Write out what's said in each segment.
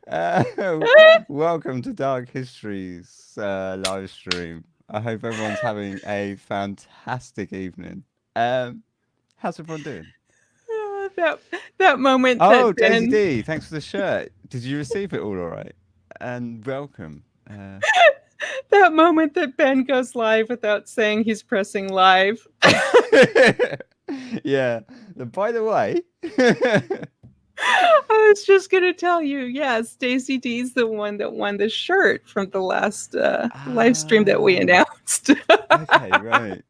uh, Welcome to Dark Histories live stream. I hope everyone's having a fantastic evening. How's everyone doing? that that moment Oh, that Daisy Ben D, thanks for the shirt. Did you receive it all right? And welcome. that moment that Ben goes live without saying he's pressing live. Yeah. By the way, I was just gonna tell you, yes, Daisy D's the one that won the shirt from the last live stream that we ah, announced. okay, right.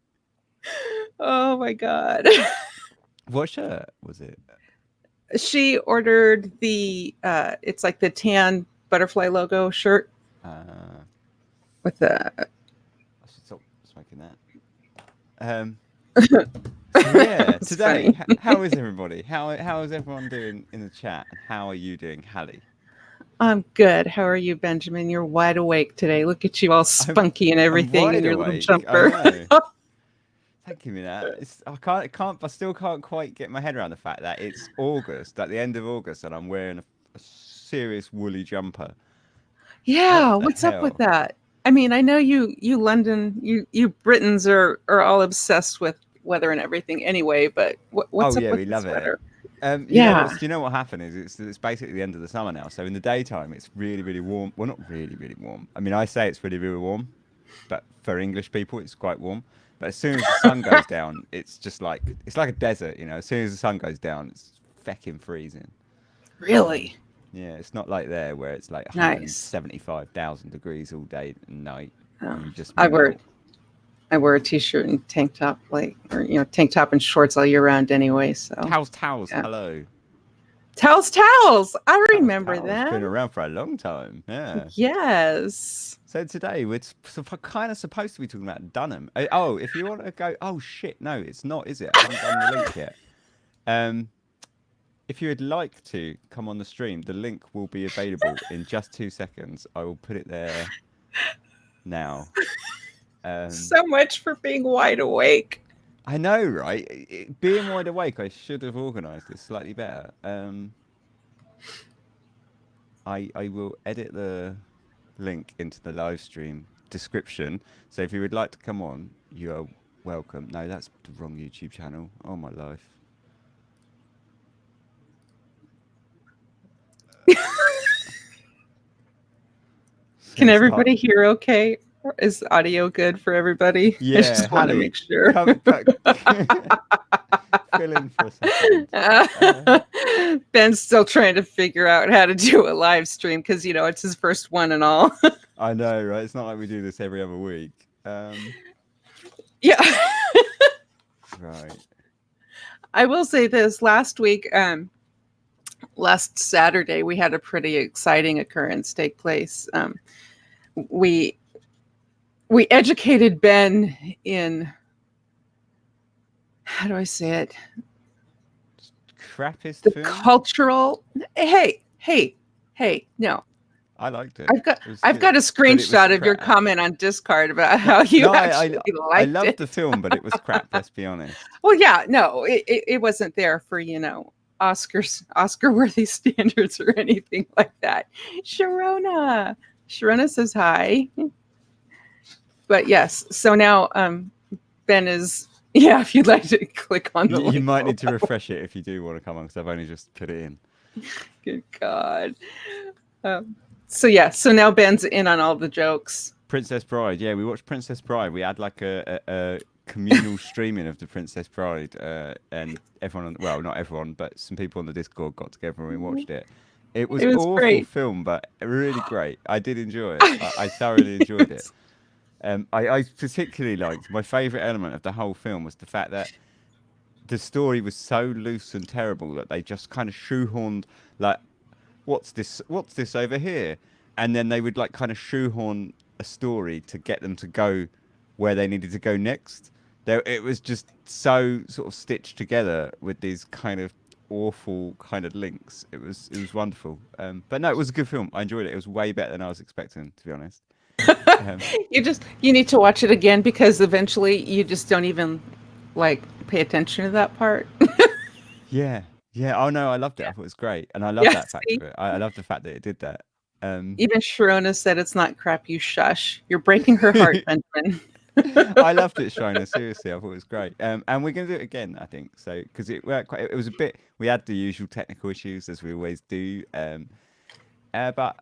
Oh my god. What shirt was it? She ordered the it's like the tan butterfly logo shirt Uh, with the I should stop smoking that. So yeah, today, funny. how is everybody? How is everyone doing in the chat? And how are you doing, Hallie? I'm good. How are you, Benjamin? You're wide awake today. Look at you all I'm spunky and I'm everything in wide your little awake. I jumper. know. Thank you, that. I still can't quite get my head around the fact that it's August, at the end of August, and I'm wearing a serious woolly jumper. What Yeah, the what's up with hell? that? I mean, I know you London, you Britons are all obsessed with weather and everything anyway, but Oh what's up yeah, with we the love it. sweater? Do Yeah. you know what happened is it's basically the end of the summer now. So in the daytime, it's really really warm. Well, not really really warm. I mean, I say it's really really warm, but for English people, it's quite warm. But as soon as the sun goes down, it's like a desert. As soon as the sun goes down, it's fecking freezing. Really? Yeah, it's not like there where it's like Nice. 175,000 degrees all day and night, Oh, and you just I wear melt. I wear a t-shirt and tank top or tank top and shorts all year round anyway, so Towels, yeah. hello. Towels. I remember Towels, been them. around for a long time. Yeah. Yes. So today we're kind of supposed to be talking about Dunham. Oh, if you want to go, oh shit, no, it's not, is it? I haven't done the link yet. Um, if you would like to come on the stream, the link will be available in just 2 seconds. I will put it there now. So much for being wide awake. I know, right? Being wide awake, I should have organised this slightly better. I will edit the link into the live stream description. So if you would like to come on, you are welcome. No, that's the wrong YouTube channel. Oh my life. Can Let's start. everybody hear okay? Is audio good for everybody? I Yeah, just want to Hallie, make sure. fill in for a second. Ben's still trying to figure out how to do a live stream because it's his first one and all. I know, right? It's not like we do this every other week. Yeah. Right. I will say this last week, last Saturday, we had a pretty exciting occurrence take place. We educated Ben in, how do I say it? Crappiest The film? cultural. Hey, no. I liked it. I've got a screenshot of your comment on Discord about how you actually liked I loved it. the film, but it was crap. Let's be honest. Well, yeah, no, it wasn't there for Oscar-worthy standards or anything like that. Sharona says hi. But yes, so now Ben is. Yeah, if you'd like to click on the You might need to refresh it if you do want to come on, because I've only just put it in. Good God. So now Ben's in on all the jokes. Princess Bride. Yeah, we watched Princess Bride. We had like a communal streaming of the Princess Bride, and everyone, well, not everyone, but some people on the Discord got together and we watched it. It was awful great. film, but really great. I did enjoy it. I thoroughly enjoyed it. I particularly liked, my favourite element of the whole film was the fact that the story was so loose and terrible that they just kind of shoehorned, like, what's this over here? And then they would like kind of shoehorn a story to get them to go where they needed to go next. It was just so sort of stitched together with these kind of awful kind of links. It was wonderful. But no, it was a good film. I enjoyed it. It was way better than I was expecting, to be honest. You need to watch it again because eventually you just don't even like pay attention to that part. Yeah. Yeah. Oh no, I loved it. I Yeah. thought it was great, and I love Yeah. that fact See, of it. I love the fact that it did that. even Sharona said it's not crap. You shush. You're breaking her heart, Benjamin. I loved it, Shriner. Seriously, I thought it was great. And we're gonna do it again, I think. So because it worked quite, it was a bit. We had the usual technical issues as we always do. But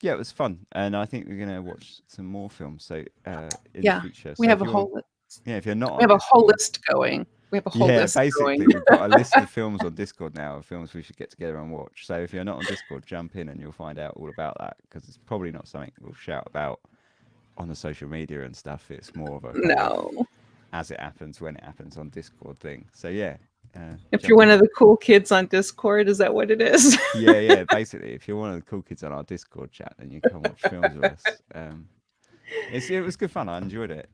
yeah, it was fun, and I think we're gonna watch some more films. So in the Yeah, future. we So have if a you want, whole yeah, if you're not we on have a whole Discord, list going. We have a whole yeah, list going. basically we've got a list of films on Discord now of films we should get together and watch. So if you're not on Discord, jump in and you'll find out all about that because it's probably not something we'll shout about on the social media and stuff. It's more of a kind of No. as it happens when it happens on Discord thing. So yeah, If you're jump one in. of the cool kids on Discord, is that what it is? Yeah, yeah. Basically, if you're one of the cool kids on our Discord chat, then you come watch films with us. It was good fun. I enjoyed it.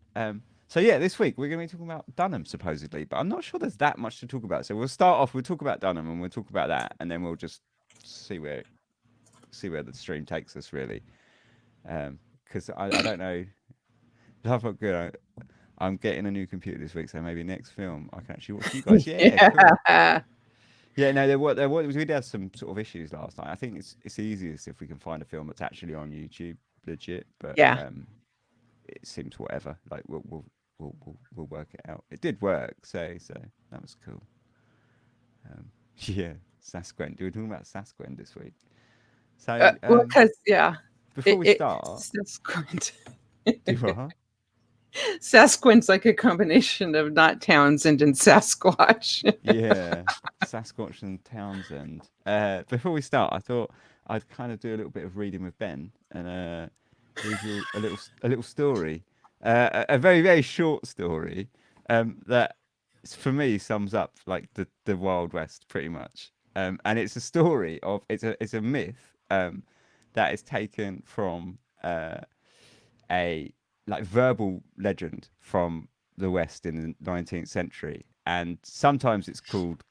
So yeah, this week we're going to be talking about Dunham supposedly, but I'm not sure there's that much to talk about. So we'll start off. We'll talk about Dunham and we'll talk about that, and then we'll just see where the stream takes us really. Because I don't know. I felt good. I'm getting a new computer this week, so maybe next film I can actually watch you guys. Yeah, cool. Yeah. Yeah, no, we did have some sort of issues last night. I think it's easiest if we can find a film that's actually on YouTube, legit. But Yeah. it seems whatever. Like we'll work it out. It did work, so that was cool. Yeah, Sasquatch. We're talking about Sasquatch this week. So Well, because before we start, Sasquatch. do what? Sasquatch's like a combination of not Townsend and Sasquatch. Yeah, Sasquatch and Townsend. Before we start, I thought I'd kind of do a little bit of reading with Ben and read you a little story, a very very short story that for me sums up like the Wild West pretty much. And it's a story of it's a myth that is taken from a like verbal legend from the West in the 19th century, and sometimes it's called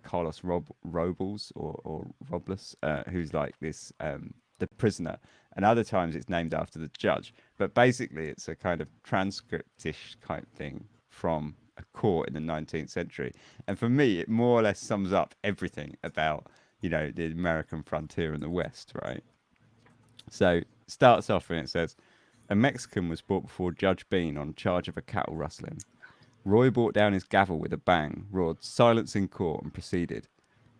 Carlos Robles or Robles, who's like this the prisoner, and other times it's named after the judge. But basically, it's a kind of transcriptish type thing from a court in the 19th century, and for me, it more or less sums up everything about the American frontier in the West, right? So it starts off and it says. A Mexican was brought before Judge Bean on charge of a cattle rustling. Roy brought down his gavel with a bang, roared silence in court, and proceeded.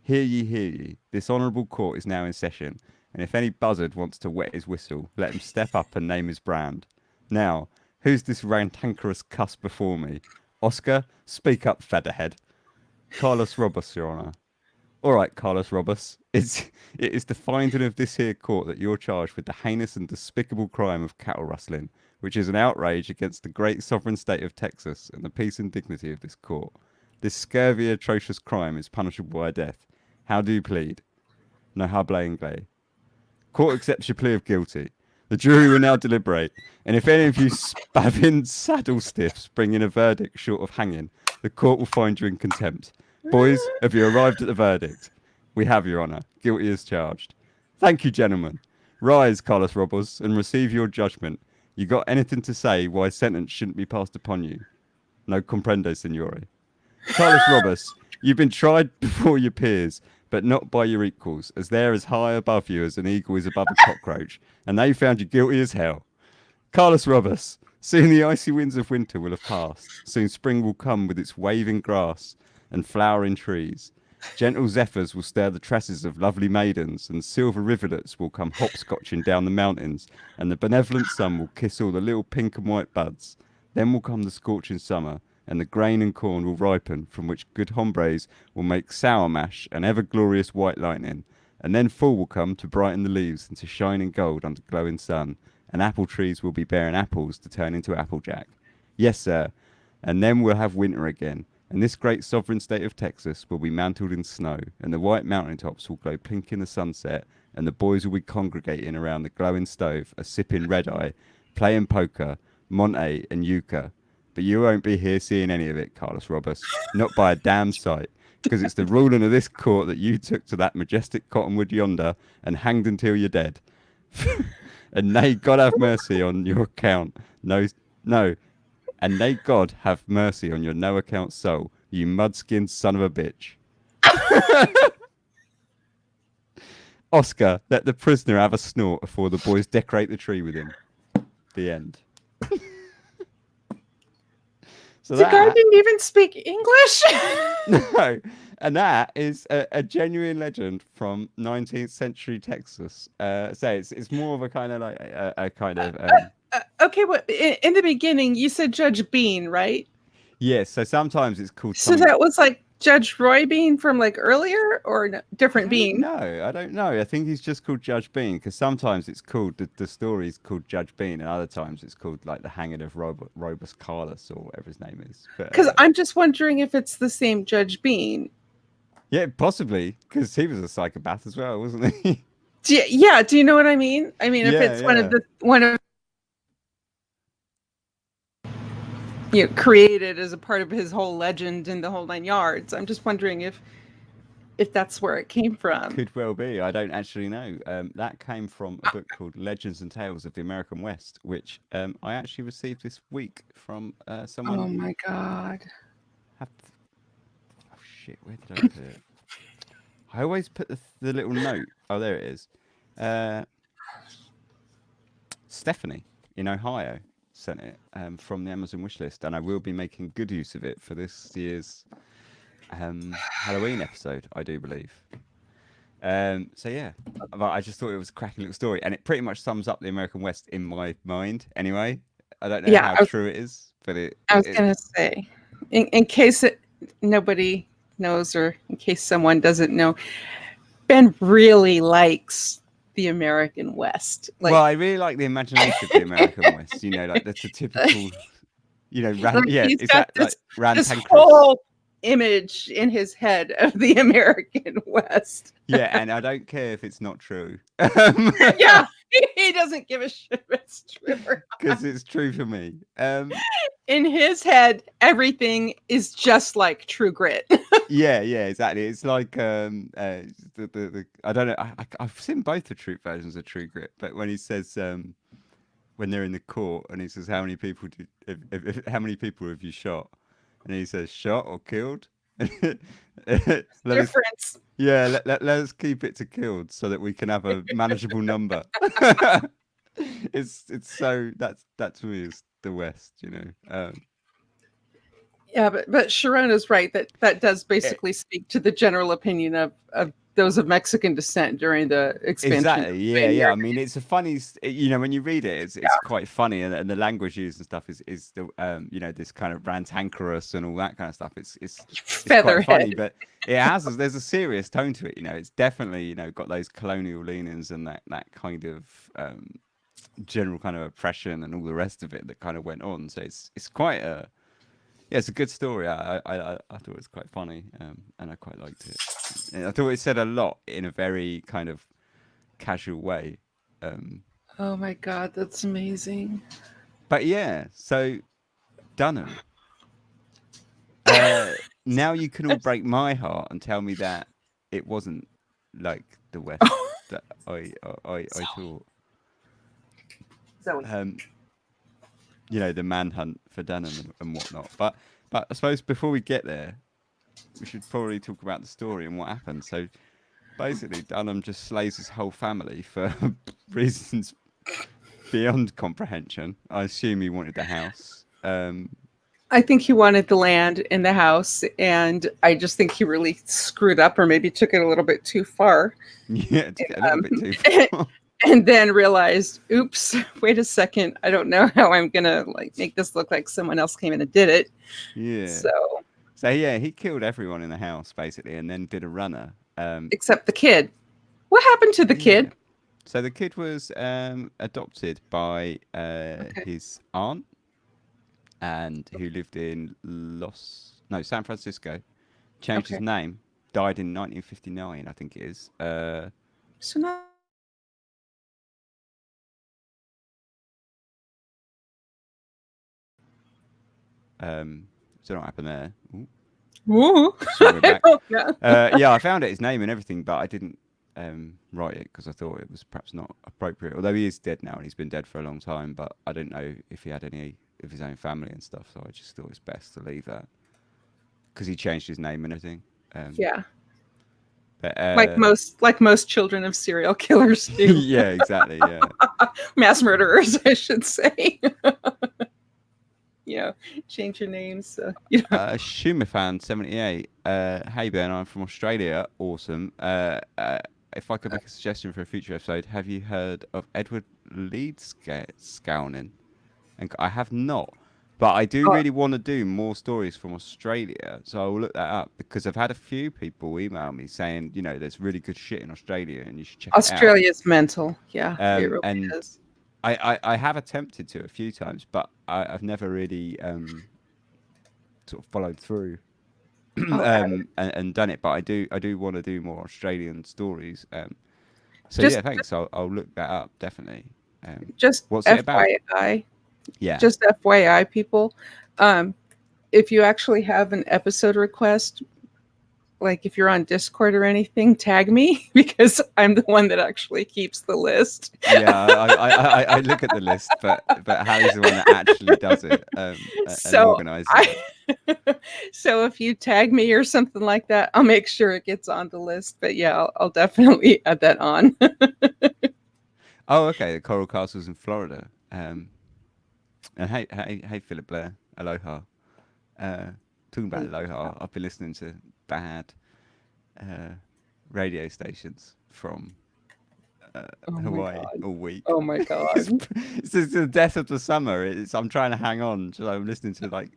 Hear ye, this honourable court is now in session, and if any buzzard wants to wet his whistle, let him step up and name his brand. Now, who's this rantankerous cuss before me? Oscar, speak up, featherhead. Carlos Robus, Your Honour. All right, Carlos Robus. It is the finding of this here court that you're charged with the heinous and despicable crime of cattle rustling, which is an outrage against the great sovereign state of Texas and the peace and dignity of this court. This scurvy, atrocious crime is punishable by death. How do you plead? No hable ingle. Court accepts your plea of guilty. The jury will now deliberate, and if any of you spavin saddle stiffs bring in a verdict short of hanging, the court will find you in contempt. Boys, have you arrived at the verdict? We have, Your Honour. Guilty as charged. Thank you, gentlemen. Rise, Carlos Robles, and receive your judgment. You got anything to say why sentence shouldn't be passed upon you? No comprende, signore. Carlos Robles, you've been tried before your peers, but not by your equals, as they're as high above you as an eagle is above a cockroach, and they found you guilty as hell. Carlos Robles, soon the icy winds of winter will have passed. Soon spring will come with its waving grass and flowering trees. Gentle zephyrs will stir the tresses of lovely maidens, and silver rivulets will come hopscotching down the mountains, and the benevolent sun will kiss all the little pink and white buds. Then will come the scorching summer, and the grain and corn will ripen, from which good hombres will make sour mash and ever glorious white lightning. And then fall will come to brighten the leaves into shining gold under glowing sun, and apple trees will be bearing apples to turn into applejack. Yes, sir, and then we'll have winter again. And this great sovereign state of Texas will be mantled in snow, and the white mountain tops will glow pink in the sunset, and the boys will be congregating around the glowing stove, a sipping red-eye, playing poker, Monte, and euchre. But you won't be here seeing any of it, Carlos Robus, not by a damn sight, because it's the ruling of this court that you took to that majestic cottonwood yonder and hanged until you're dead. And may God have mercy on your account. No, and may God have mercy on your no-account soul, you mud-skinned son of a bitch. Oscar, let the prisoner have a snort before the boys decorate the tree with him. The end. So The guy that didn't even speak English. no, and that is a genuine legend from 19th century Texas. So it's more of a kind of like a kind of Okay, but in the beginning, you said Judge Bean, right? yes. So sometimes it's called So something. that was like Judge Roy Bean from like earlier, or no, different Bean? No, I don't know. I think he's just called Judge Bean because sometimes it's called the story's called Judge Bean, and other times it's called like the Hanging of Robus Carlos or whatever his name is. Because I'm just wondering if it's the same Judge Bean. Yeah, possibly because he was a psychopath as well, wasn't he? Yeah, do you know what I mean? I mean, if Yeah, it's one of yeah. created as a part of his whole legend and the whole 9 yards, I'm just wondering if that's where it came from. Could well be. I don't actually know. That came from a book called Legends and Tales of the American West, which I actually received this week from someone. Oh my god! Oh shit! Where did I put it? I always put the little note. Oh, there it is. Stephanie in Ohio sent it from the Amazon wishlist, and I will be making good use of it for this year's Halloween episode, I do believe. So yeah, but I just thought it was a cracking little story, and it pretty much sums up the American West in my mind. Anyway, I don't know how true it is, but I was gonna say, in case nobody knows, or in case someone doesn't know, Ben really likes the American West. Well, I really like the imagination of the American West. You know, like that's a typical, He's got this Pancras. whole image in his head of the American West. Yeah, and I don't care if it's not true. Yeah, he doesn't give a shit if it's true because it's true for me. In his head, everything is just like True Grit. Yeah, exactly. It's like the I don't know. I've seen both the True versions of True Grit, but when he says when they're in the court and he says how many people how many people have you shot, and he says shot or killed. Difference. Let us keep it to killed so that we can have a manageable number. It's so that to me is the West, you know. Yeah, but Sharona's right that does basically speak to the general opinion of those of Mexican descent during the expansion. Exactly. Yeah. I mean, it's a funny, when you read it, it's quite funny, and the language used and stuff is the this kind of rantankerous and all that kind of stuff. It's quite funny, but there's a serious tone to it. You know, it's definitely got those colonial leanings and that kind of general kind of oppression and all the rest of it that kind of went on. So it's quite a it's a good story. I thought it was quite funny, and I quite liked it. And I thought it said a lot in a very kind of casual way. Oh my god, that's amazing. But yeah, so Dunham. Now you can all break my heart and tell me that it wasn't like the West that I thought. Zoe. The manhunt for Dunham and whatnot. But I suppose before we get there, we should probably talk about the story and what happened. So basically, Dunham just slays his whole family for reasons beyond comprehension. I assume he wanted the house. I think he wanted the land in the house, and I just think he really screwed up, or maybe took it a little bit too far. Yeah, took it a little bit too far. And then realized, oops, wait a second, I don't know how I'm gonna make this look like someone else came in and did it. Yeah. So yeah, he killed everyone in the house basically, and then did a runner. Except the kid. What happened to the kid? So the kid was adopted by his aunt, and who lived in San Francisco. Changed his name. Died in 1959, I think it is. So now. Don't know what happened there. Ooh. Sorry, we're back. Yeah, I found his name and everything, but I didn't write it because I thought it was perhaps not appropriate. Although he is dead now, and he's been dead for a long time, but I didn't know if he had any of his own family and stuff, so I just thought it's best to leave that because he changed his name and everything. Yeah. But, like most children of serial killers do. yeah, exactly. Yeah. Mass murderers, I should say. Change your names. So, Shumifan78. Hey Ben, I'm from Australia. Awesome. If I could make a suggestion for a future episode, have you heard of Edward Leedscounin? And I have not, but I do really want to do more stories from Australia, so I will look that up because I've had a few people email me saying, there's really good shit in Australia and you should check it out. Australia's mental, yeah, it really and is. I have attempted to a few times, but I've never really sort of followed through and done it. But I do want to do more Australian stories. So thanks. I'll look that up definitely. Just what's it about? FYI, Yeah. Just FYI, people. If you actually have an episode request, like if you're on Discord or anything, tag me because I'm the one that actually keeps the list. Yeah, I look at the list, but Hallie's the one that actually does it and organizes it. So if you tag me or something like that, I'll make sure it gets on the list. But yeah, I'll definitely add that on. Oh, okay. The Coral Castles in Florida. And hey, Philip Blair. Aloha. Talking about aloha, I've been listening to bad radio stations from Hawaii all week. Oh my god! It's the death of the summer. I'm trying to hang on, so I'm listening to like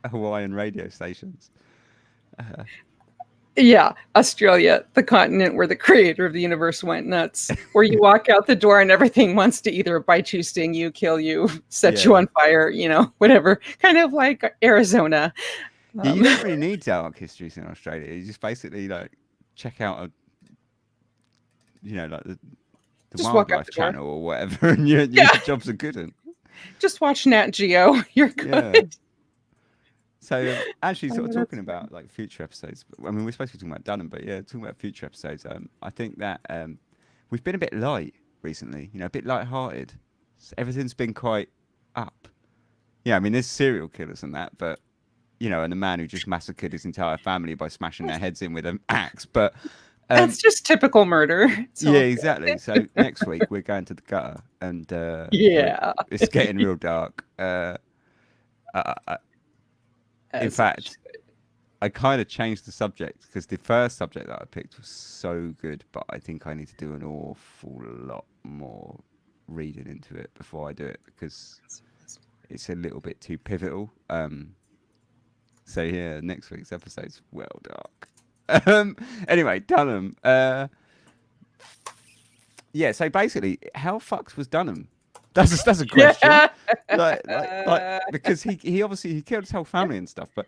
Hawaiian radio stations. Yeah, Australia, the continent where the creator of the universe went nuts, where you walk out the door and everything wants to either bite you, sting you, kill you, set you on fire, whatever. Kind of like Arizona. Yeah, you don't really need dark histories in Australia. You just basically like check out like the Wildlife Channel or whatever, and your jobs are good. Just watch Nat Geo. You're good. Yeah. So actually, sort of talking about like future episodes. I mean, we're supposed to be talking about Dunham, but yeah, talking about future episodes. I think that we've been a bit light recently. A bit light-hearted. So everything's been quite up. Yeah, I mean, there's serial killers and that, but and the man who just massacred his entire family by smashing their heads in with an axe. But that's just typical murder. Yeah, exactly. So next week we're going to the gutter, and it's getting real dark. In fact, I kind of changed the subject because the first subject that I picked was so good, but I think I need to do an awful lot more reading into it before I do it because it's a little bit too pivotal. So yeah, next week's episode's well dark. Anyway, Dunham. Yeah, so basically, how fucked was Dunham? That's a question. Like, because he obviously killed his whole family and stuff, but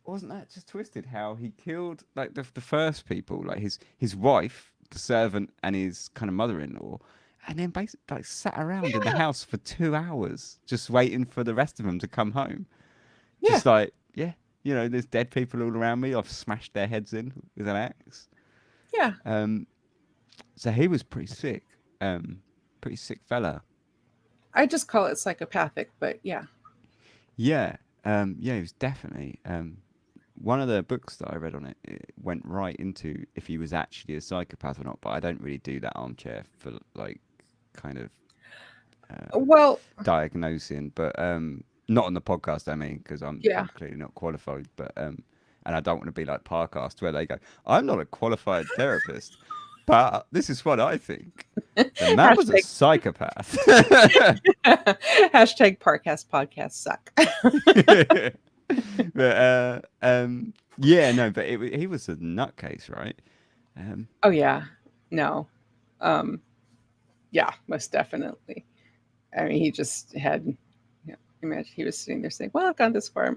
wasn't that just twisted how he killed like the first people, like his wife, the servant, and his kind of mother-in-law, and then basically like sat around in the house for 2 hours just waiting for the rest of them to come home. Just like, there's dead people all around me. I've smashed their heads in with an axe. Yeah. So he was pretty sick. Pretty sick fella. I just call it psychopathic, but yeah. Yeah. He was definitely. One of the books that I read on it went right into if he was actually a psychopath or not, but I don't really do that armchair for like kind of diagnosing, but not on the podcast, I mean, because I'm clearly not qualified, but and I don't want to be like Parcast where they go, I'm not a qualified therapist, but this is what I think. The man was a psychopath. Hashtag Parcast podcasts suck. But but he was a nutcase, right? Oh yeah, no, yeah, most definitely. I mean, he just had. Imagine he was sitting there saying, "Well, I've gone this far."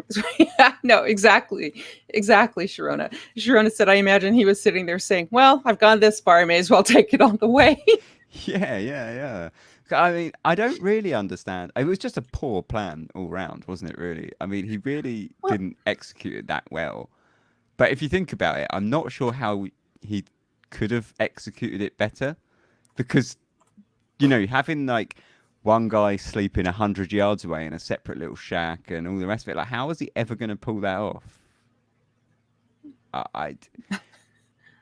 No, exactly, Sharona. Sharona said, "I imagine he was sitting there saying, well, I've gone this far. I may as well take it all the way." Yeah. I mean, I don't really understand. It was just a poor plan all round, wasn't it, really? I mean, he really didn't execute it that well. But if you think about it, I'm not sure how he could have executed it better. Because, having like one guy sleeping 100 yards away in a separate little shack and all the rest of it, like, how was he ever going to pull that off?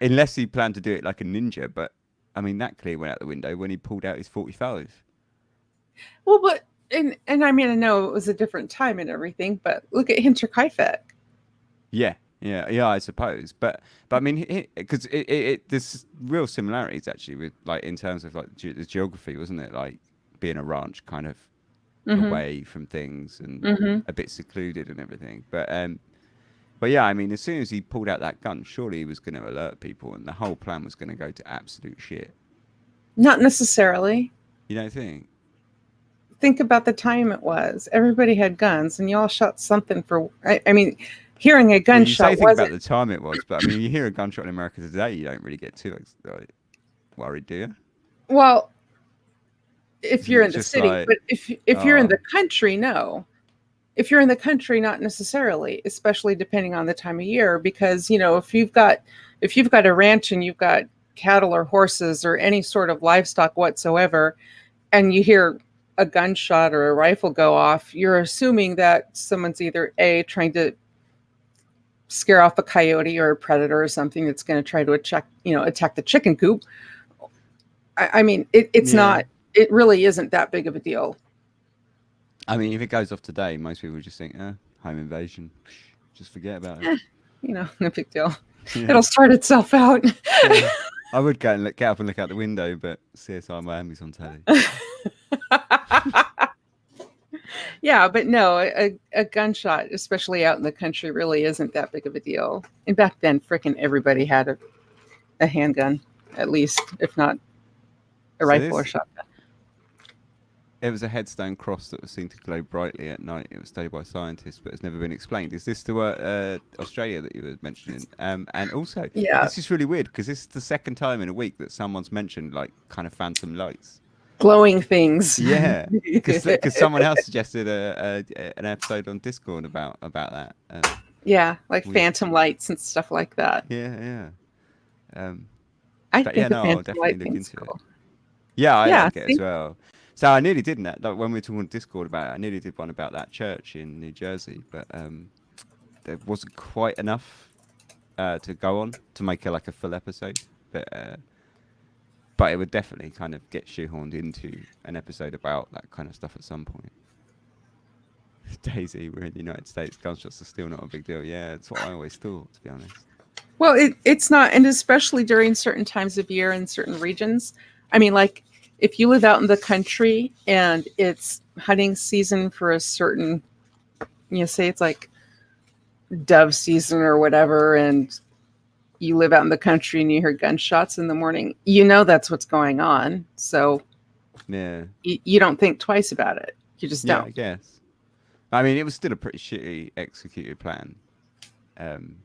unless he planned to do it like a ninja. But I mean, that clearly went out the window when he pulled out his 45. Well, but and I mean, I know it was a different time and everything, but look at Hinterkaifeck. Yeah, yeah, I suppose. But I mean, because there's real similarities actually with like in terms of like the geography, wasn't it? Like being a ranch, kind of Mm-hmm. away from things and Mm-hmm. a bit secluded and everything. But yeah, I mean, as soon as he pulled out that gun, surely he was going to alert people, and the whole plan was going to go to absolute shit. Not necessarily. You don't think? Think about the time it was. Everybody had guns, and you all shot something for. I mean, hearing a Well, you gunshot say think about wasn't. the time it was, but I mean, you hear a gunshot in America today, you don't really get too like worried, do you? Well, if Isn't you're it in the just city, like, but if you're in oh, the country, no. If you're in the country, not necessarily, especially depending on the time of year, because if you've got a ranch and you've got cattle or horses or any sort of livestock whatsoever, and you hear a gunshot or a rifle go off, you're assuming that someone's either A, trying to scare off a coyote or a predator or something that's going to try to attack the chicken coop. I mean, it's yeah. not, it really isn't that big of a deal. I mean, if it goes off today, most people just think, home invasion. Just forget about it. No big deal. Yeah. It'll sort itself out. Yeah. I would go and get up and look out the window, but CSI Miami's on telly. Yeah, but no, a gunshot, especially out in the country, really isn't that big of a deal. And back then, frickin' everybody had a handgun, at least, if not a rifle or shotgun. It was a headstone cross that was seen to glow brightly at night. It was studied by scientists, but has never been explained. Is this the Australia that you were mentioning? And also, Yeah, it's just really weird because this is the second time in a week that someone's mentioned like kind of phantom lights. glowing things. Yeah, because someone else suggested an episode on Discord about that. Yeah, like phantom lights and stuff like that. Yeah. I But think yeah, the no, I'll phantom definitely light look thing's into it. cool. Yeah, I Yeah, like it as well. So I nearly did that. Like when we were talking on Discord about it, I nearly did one about that church in New Jersey, but there wasn't quite enough to go on to make like a full episode. But it would definitely kind of get shoehorned into an episode about that kind of stuff at some point. Daisy, we're in the United States. Gunshots are still not a big deal. Yeah, that's what I always thought, to be honest. Well, it's not, and especially during certain times of year in certain regions. I mean, like if you live out in the country and it's hunting season for a certain, say it's like dove season or whatever, and you live out in the country and you hear gunshots in the morning, that's what's going on. So Yeah. you don't think twice about it. You just Yeah, don't. I guess. I mean, it was still a pretty shitty executed plan. And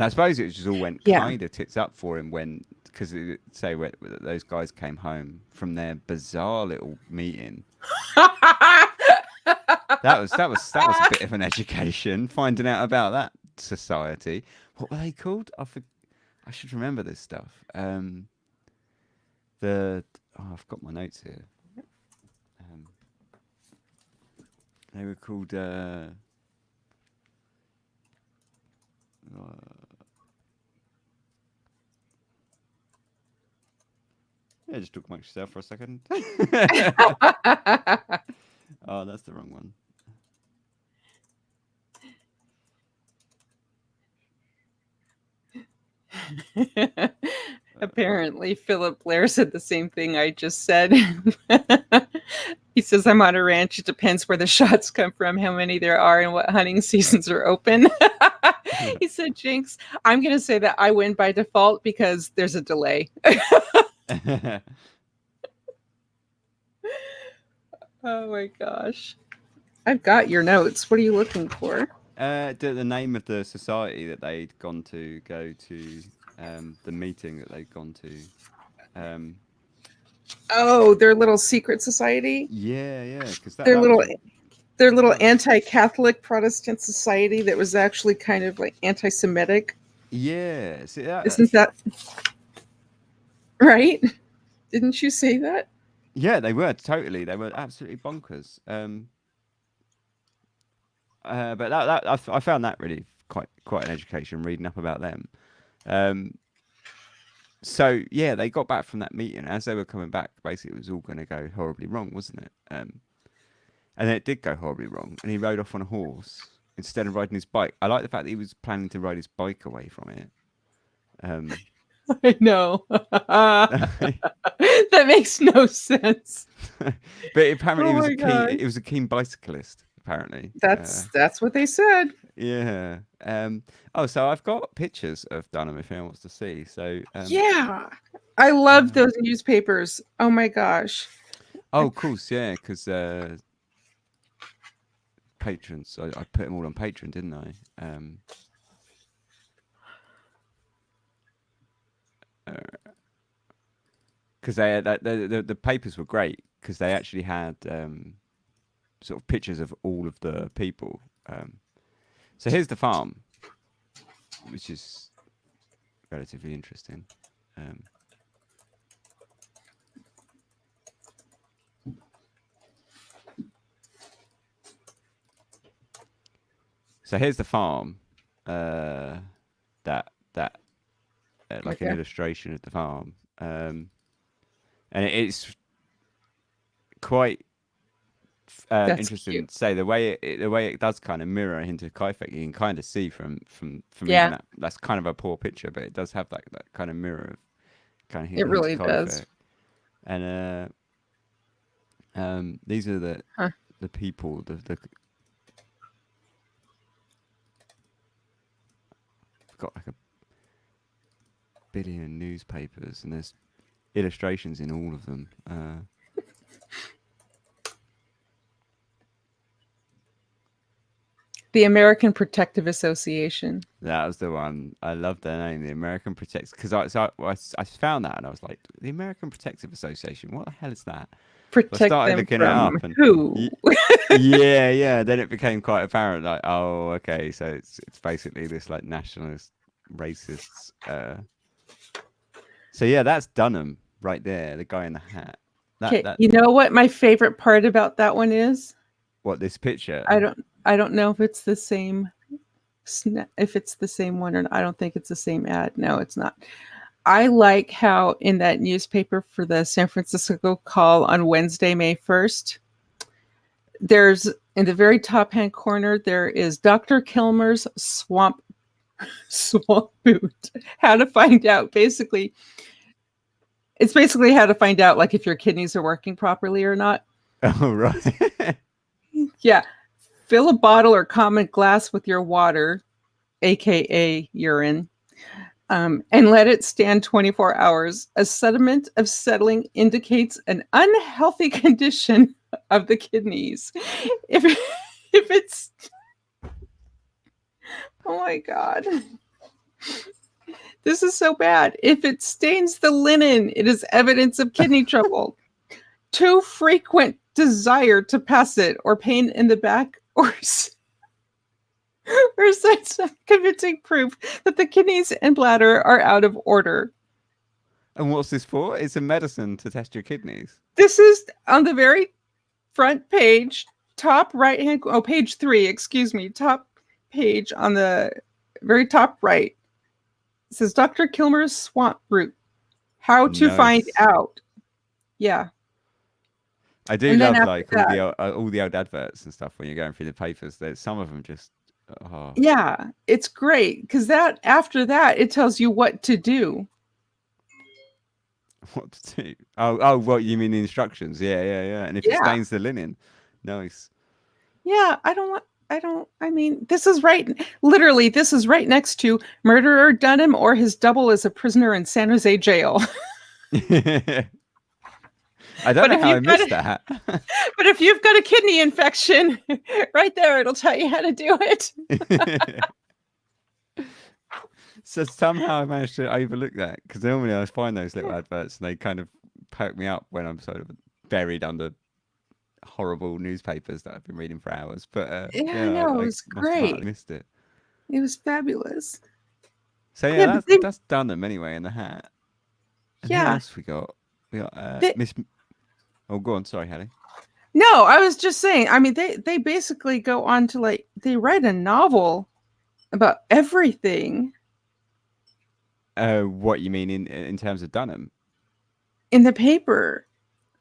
I suppose it just all went kind of tits up for him because say when those guys came home from their bizarre little meeting. that was a bit of an education, finding out about that society. What were they called? I should remember this stuff. I've got my notes here. They were called. Yeah, just talk amongst yourself for a second. Oh, that's the wrong one. Apparently, Philip Blair said the same thing I just said. He says, I'm on a ranch. It depends where the shots come from, how many there are, and what hunting seasons are open. He said, Jinx, I'm going to say that I win by default because there's a delay. Oh my gosh. I've got your notes. What are you looking for? The name of the society that they'd gone to go to, the meeting that they'd gone to. Oh, their little secret society? Yeah, because their little anti-Catholic Protestant society that was actually kind of like anti-Semitic. Yeah. See, isn't that right? Didn't you say that? Yeah, they were totally. They were absolutely bonkers. But I found that really quite an education reading up about them. So yeah, they got back from that meeting. As they were coming back, basically it was all going to go horribly wrong, wasn't it? And then it did go horribly wrong, and he rode off on a horse instead of riding his bike. I like the fact that he was planning to ride his bike away from it. I know. That makes no sense. But apparently Oh he my God. was a keen bicyclist. Apparently, That's what they said. yeah. Oh, so I've got pictures of Dunham if anyone wants to see. So Yeah, I love those newspapers. Oh my gosh. oh, of course, yeah, because patrons. I put them all on Patreon, didn't I? Because the papers were great because they actually had sort of pictures of all of the people. So here's the farm, which is relatively interesting. So here's the farm. That like an illustration of the farm. And it's quite interesting cute. to say the way it does kind of mirror into Kaifek. You can kind of see from Yeah. even that's kind of a poor picture, but it does have that kind of mirror of kind of It really does. And these are the people got like a billion newspapers, and there's illustrations in all of them. The American Protective Association. That was the one. I love their name, the American Protect, because I found that and I was like, the American Protective Association. What the hell is that? Protect I started them looking from it up, and who? yeah. Then it became quite apparent. Like, oh, okay, so it's basically this like nationalist, racists. So yeah, that's Dunham right there, the guy in the hat. You know what my favorite part about that one is? What, this picture? I don't know if it's the same. If it's the same one or not. I don't think it's the same ad. No, it's not. I like how in that newspaper for the San Francisco Call on Wednesday, May 1st, there's in the very top hand corner, there is Dr. Kilmer's swamp boot. How to find out, basically. It's basically how to find out like if your kidneys are working properly or not. Oh, right. Yeah. Fill a bottle or common glass with your water, aka urine. And let it stand 24 hours. A sediment of settling indicates an unhealthy condition of the kidneys. If it's, oh my God, this is so bad. If it stains the linen, it is evidence of kidney trouble. Too frequent desire to pass it, or pain in the back, or such convincing proof that the kidneys and bladder are out of order. And what's this for? It's a medicine to test your kidneys. This is on the very front page, top right hand. Oh, page 3, excuse me. Top page on the very top right. It says Dr. Kilmer's swamp root. How to find out. Yeah. I do love like all the old adverts and stuff when you're going through the papers. There's some of them just. Oh. Yeah, it's great because after that it tells you what to do. What to do? Oh, what you mean the instructions? Yeah. And if it stains the linen, nice. Yeah, I mean, this is literally this is right next to murderer Dunham or his double as a prisoner in San Jose jail. I don't know how I missed that. But if you've got a kidney infection, right there, it'll tell you how to do it. So somehow I managed to overlook that, because normally I find those little adverts and they kind of poke me up when I'm sort of buried under horrible newspapers that I've been reading for hours. But it was great. I missed it. It was fabulous. So that's Dunham anyway in the hat. And who else we got? We got Miss. Oh, go on. Sorry, Hallie. No, I was just saying. I mean, they basically go on to they write a novel about everything. What you mean in terms of Dunham? in the paper.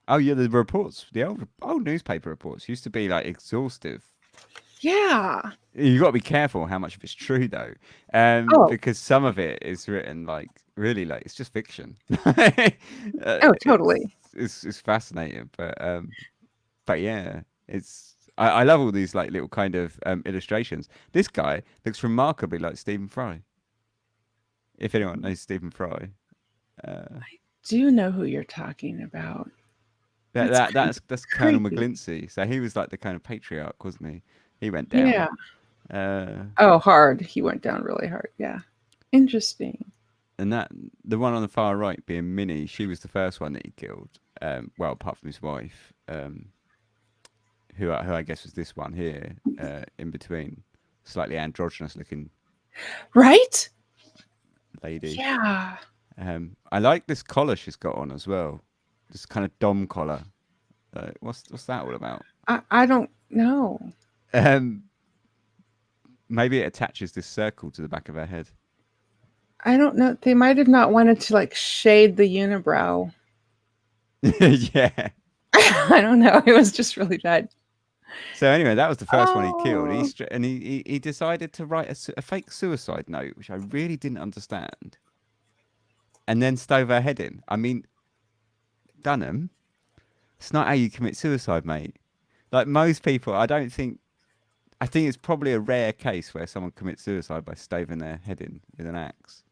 Oh yeah, the reports, the old newspaper reports used to be like exhaustive. Yeah. You got to be careful how much of it's true though, Oh, because some of it is written like really like it's just fiction. oh, it's, totally. it's fascinating, but yeah, I love all these like little kind of illustrations. This guy looks remarkably like Stephen Fry. If anyone knows Stephen Fry, uh, Do you know who you're talking about? that That's that that's Colonel creepy. McGlincy. So he was like the kind of patriarch, wasn't he? He went down. Yeah. Uh, Oh, hard. He went down really hard. Yeah. Interesting. and that the one on the far right being Minnie, she was the first one that he killed. Well, apart from his wife, who I guess was this one here, in between, slightly androgynous looking Right? lady. Yeah. I like this collar she's got on as well. This kind of dom collar. What's that all about? I don't know. Um, maybe it attaches this circle to the back of her head. I don't know. They might have not wanted to like shade the unibrow. Yeah. I don't know. It was just really bad. So anyway, that was the first one he killed. Oh. And he decided to write a fake suicide note, which I really didn't understand, and then stove her head in. I mean, Dunham, it's not how you commit suicide, mate. Like most people, I think it's probably a rare case where someone commits suicide by stoving their head in with an axe.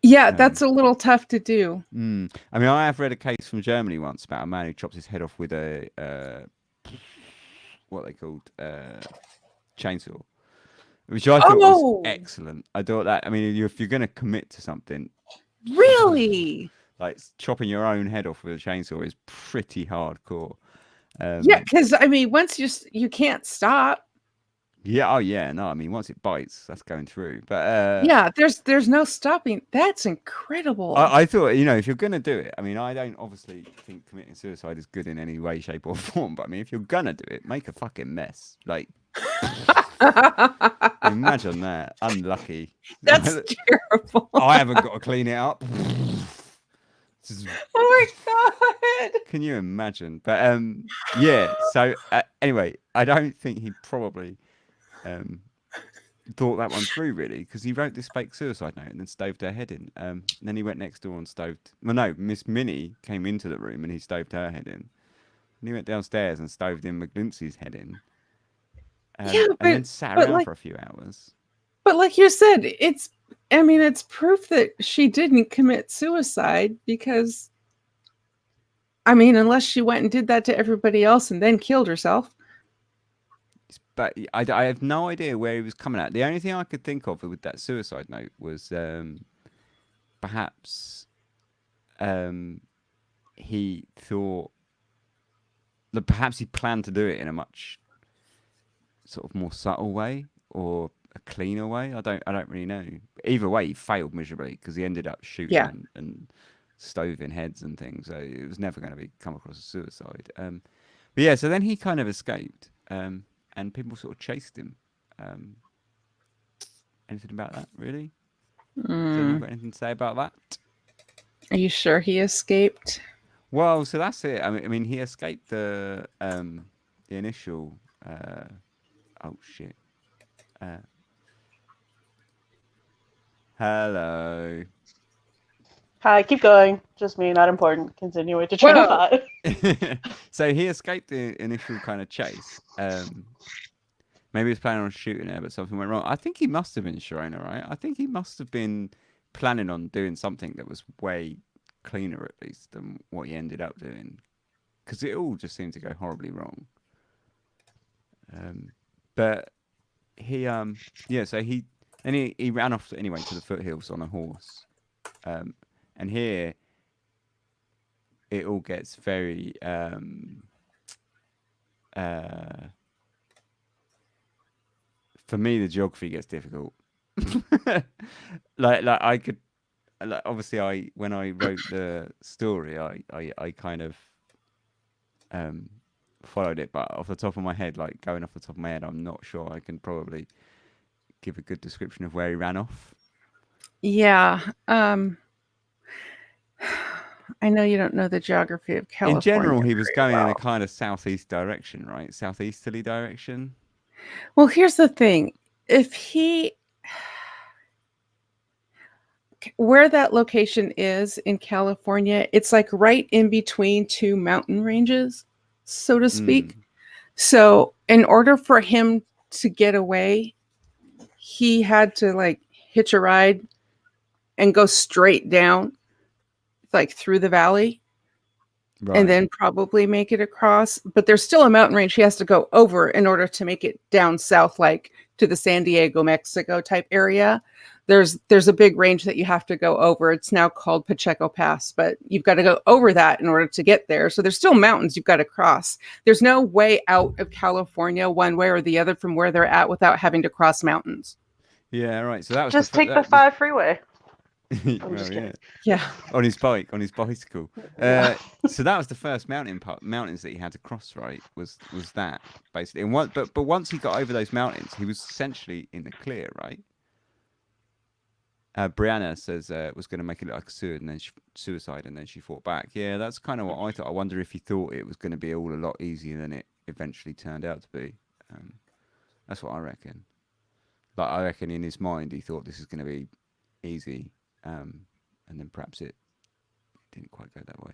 Yeah, Um, that's a little tough to do. I mean, I have read a case from Germany once about a man who chops his head off with a what they called chainsaw, which I thought was Oh, excellent. I thought that, I mean, if you're going to commit to something, really? like chopping your own head off with a chainsaw is pretty hardcore. Yeah, Um, because I mean, once you can't stop. yeah, oh yeah, no, I mean, once it bites, that's going through. But Yeah, there's no stopping. That's incredible. I thought, you know, if you're going to do it, I mean, I don't obviously think committing suicide is good in any way, shape, or form. But I mean, if you're going to do it, make a fucking mess. Like, imagine that. Unlucky. That's terrible. I haven't got to clean it up. Oh my god. Can you imagine? But yeah. So anyway, I don't think he probably thought that one through really, because he wrote this fake suicide note and then stoved her head in. And then he went next door and stoved. Well, no, Miss Minnie came into the room and he stoved her head in. And he went downstairs and stoved in McGlincy's head in. Yeah, And then sat but around like for a few hours. but like you said, I mean, it's proof that she didn't commit suicide because I mean, unless she went and did that to everybody else and then killed herself. But I have no idea where he was coming at. The only thing I could think of with that suicide note was perhaps he thought that perhaps he planned to do it in a much sort of more subtle way or a cleaner way. I don't really know. Either way, he failed miserably because he ended up shooting Yeah. and stoving heads and things. So it was never going to come across as suicide. But yeah, so then he kind of escaped, and people sort of chased him. Anything about that, really? Has anyone got anything to say about that? Are you sure he escaped? Well, so that's it. I mean, he escaped the initial. Oh shit. Hello. Hi, keep going. Just me, not important. Continue with your train of thought. So he escaped the initial kind of chase. Maybe he was planning on shooting her, but something went wrong. I think he must have been Sharona, right? I think he must have been planning on doing something that was way cleaner, at least, than what he ended up doing. Because it all just seemed to go horribly wrong. But he, yeah, so he ran off anyway to the foothills on a horse. And here, it all gets very, for me, the geography gets difficult. like I could, like, obviously, when I wrote the story, I kind of followed it, but off the top of my head, like going off the top of my head, I'm not sure I can probably give a good description of where he ran off. Yeah. I know you don't know the geography of California. In general, he was very going in well. a kind of southeast direction, right? Southeasterly direction. Well, here's the thing. If he where that location is in California, it's like right in between two mountain ranges, so to speak. So, in order for him to get away, he had to like hitch a ride and go straight down, like through the valley, Right. and then probably make it across. But there's still a mountain range he has to go over in order to make it down south, like to the San Diego, Mexico type area. There's a big range that you have to go over. It's now called Pacheco Pass, but you've got to go over that in order to get there. So there's still mountains you've got to cross. There's no way out of California one way or the other from where they're at without having to cross mountains. Yeah, right. So that was Just take the 5 freeway. Well, just kidding. Yeah. On his bicycle. Yeah. So that was the first mountains that he had to cross, right? Was that basically? And but once he got over those mountains, he was essentially in the clear, right? Brianna says was going to make it look like suicide, and then she fought back. Yeah, that's kind of what I thought. I wonder if he thought it was going to be all a lot easier than it eventually turned out to be. That's what I reckon. Like, I reckon in his mind he thought this is going to be easy, and then perhaps it didn't quite go that way.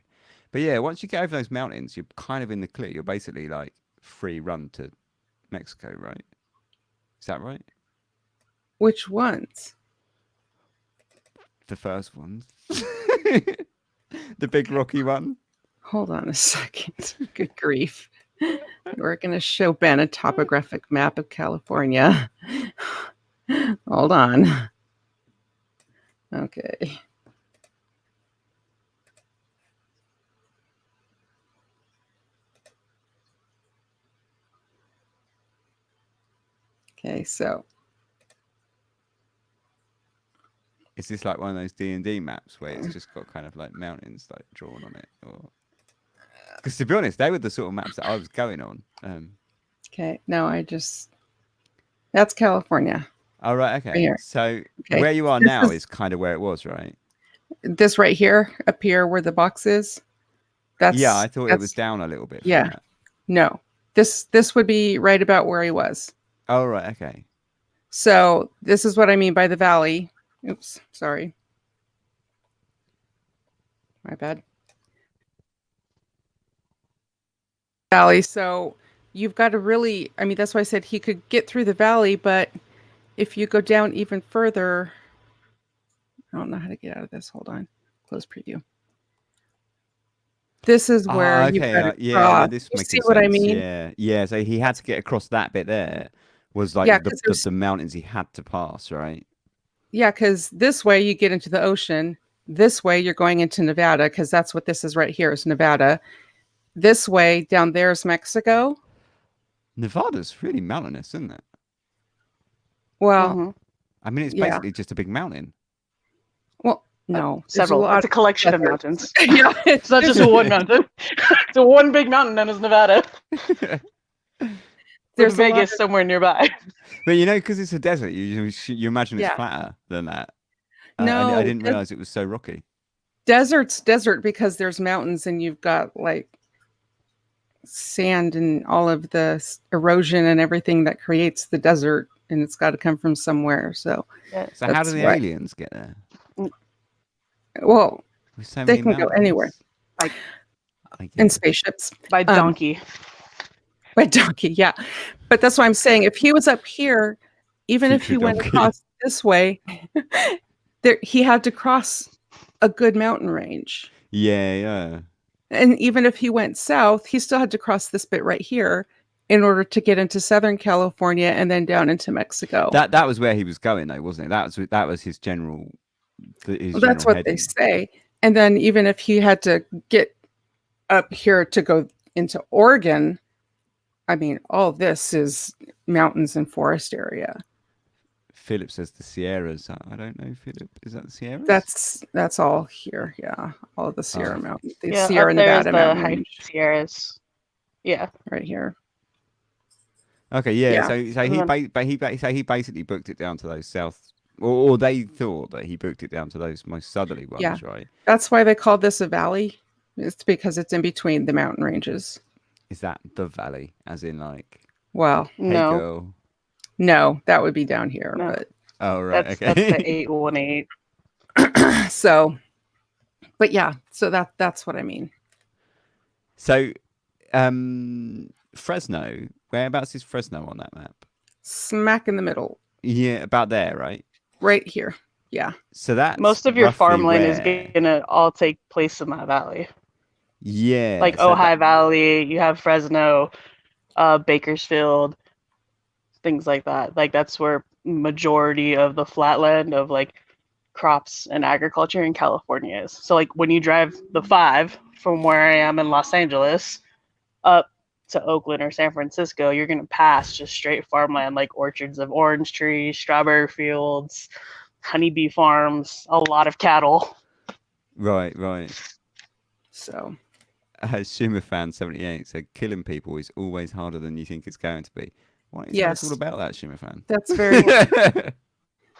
But yeah, once you get over those mountains, you're kind of in the clear. You're basically like free run to Mexico, right? Is that right? Which ones? The first one. The big rocky one. Hold on a second. Good grief. We're going to show Ben a topographic map of California. Hold on. Okay. Okay, so Is this like one of those D&D maps where it's just got kind of like mountains like drawn on it? Or because to be honest, they were the sort of maps that I was going on. okay, no, that's California. Oh, right, okay. Right here. So Okay. where you are This now is- is kind of where it was, right? This right here, up here where the box is. Yeah, I thought it was down a little bit. From Yeah. that. No. This would be right about where he was. Oh, right, okay. So this is what I mean by the valley. Oops, sorry. My bad. Valley. So you've got to really, I mean, that's why I said he could get through the valley, but if you go down even further, I don't know how to get out of this. Hold on. Close preview. This is where you got to cross. This You makes see sense. what I mean? Yeah. So he had to get across that bit there. Was like Yeah, 'cause the mountains he had to pass, right? Yeah, because this way you get into the ocean. This way you're going into Nevada, because that's what this is right here is Nevada. This way down there is Mexico. Nevada's really mountainous, isn't it? Well, Mhm. I mean, it's Yeah. basically just a big mountain. well, no. there's Several. lot It's a collection of deserts. mountains. Yeah, It's not just one mountain. It's a one big mountain known as Nevada. There's With a lot Vegas of- somewhere nearby. But you know, because it's a desert, you imagine it's Yeah. flatter than that. No, I didn't realize it was so rocky. Desert's desert because there's mountains and you've got like sand and all of the erosion and everything that creates the desert, and it's got to come from somewhere. So, So how That's do the right. aliens get there? well, With so They many can go mountains? anywhere. Like, I in guess. spaceships. By donkey. By donkey, yeah. But that's why I'm saying if he was up here, even if he Future went donkey. across this way, he had to cross a good mountain range. Yeah. And even if he went south, he still had to cross this bit right here in order to get into Southern California and then down into Mexico. That was where he was going, though, wasn't it? That was his general. Well, that's what they heading. say. And then even if he had to get up here to go into Oregon, I mean, all this is mountains and forest area. Philip says the Sierras. I don't know, Philip. Is that the Sierras? That's all here. Yeah, all of the Sierra Mountain, the Yeah, Sierra up there's Nevada the mountain high range, Sierras. Yeah. right here. Okay. Yeah. Yeah. So he basically booked it down to those or they thought that he booked it down to those most southerly ones, Yeah. right? That's why they call this a valley. It's because it's in between the mountain ranges. Is that the valley, as in like, Well, hey No, girl? no, that would be down here. No. But Oh right, that's okay. the 818. so, but yeah, so that's what I mean. So, Fresno. Whereabouts is Fresno on that map? Smack in the middle, Yeah, about there, right? right here. Yeah. So that's Most of your roughly farmland is where- gonna all take place in that valley. Yeah, Like so Ojai Valley, you have Fresno, Bakersfield, things like that. Like that's where majority of the flatland of like crops and agriculture in California is. So like when you drive the 5 from where I am in Los Angeles up to Oakland or San Francisco, you're gonna pass just straight farmland like orchards of orange trees, strawberry fields, honeybee farms, a lot of cattle. right. So Shimmer fan 78 said, "Killing people is always harder than you think it's going to be." Why don't you tell us Yes. all about that, Shimmer fan? that's very that's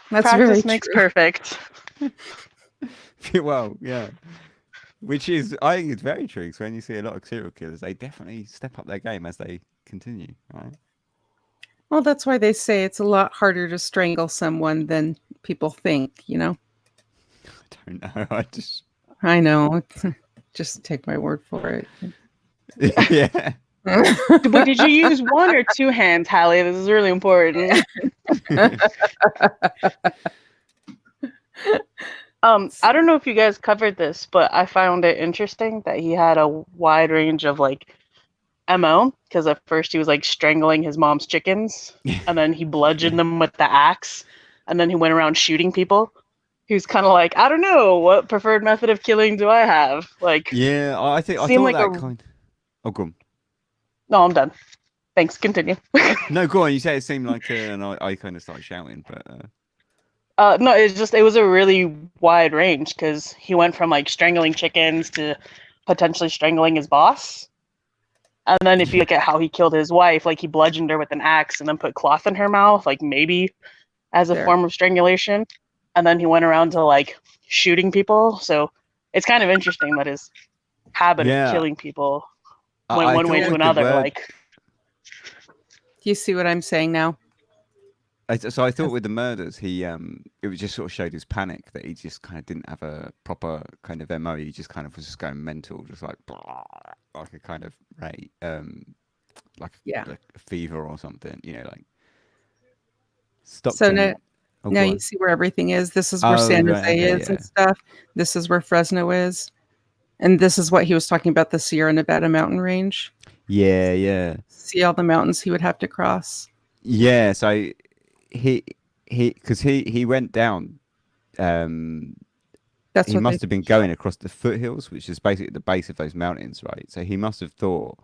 Practice very makes true. perfect. Well, yeah. Which is, I think it's very true, because when you see a lot of serial killers, they definitely step up their game as they continue, right? Well, that's why they say it's a lot harder to strangle someone than people think, you know? I don't know. I just, I know. Just take my word for it. yeah. But did you use 1 or 2 hands, Hallie? This is really important. I don't know if you guys covered this, but I found it interesting that he had a wide range of like MO, because at first he was like strangling his mom's chickens, and then he bludgeoned them with the axe, and then he went around shooting people. He was kind of like, I don't know, what preferred method of killing do I have? Like, Yeah, I seemed thought like that a- kind. Oh, go on. no, I'm done. Thanks, continue. No, go on. You say it seemed like, and I kind of started shouting, but No, it was a really wide range because he went from like strangling chickens to potentially strangling his boss. And then if you look at how he killed his wife, like he bludgeoned her with an axe and then put cloth in her mouth, like maybe as a There. form of strangulation. And then he went around to like shooting people. So it's kind of interesting that his habit Yeah. of killing people I went one way thought to with the another. word- Like, Do you see what I'm saying now? So I thought with the murders, he it was just sort of showed his panic that he just kind of didn't have a proper kind of MO. He just kind of was just going mental, just like a kind of like a fever or something, you know, like stop. So him. now, Oh, now go you on. see where everything is. This is where Oh, San right, Jose okay, is yeah. and stuff. This is where Fresno is. And this is what he was talking about, the Sierra Nevada mountain range. Yeah. See all the mountains he would have to cross. Yeah, so he went down. That's He what must have been going across the foothills, which is basically the base of those mountains, right? So he must have thought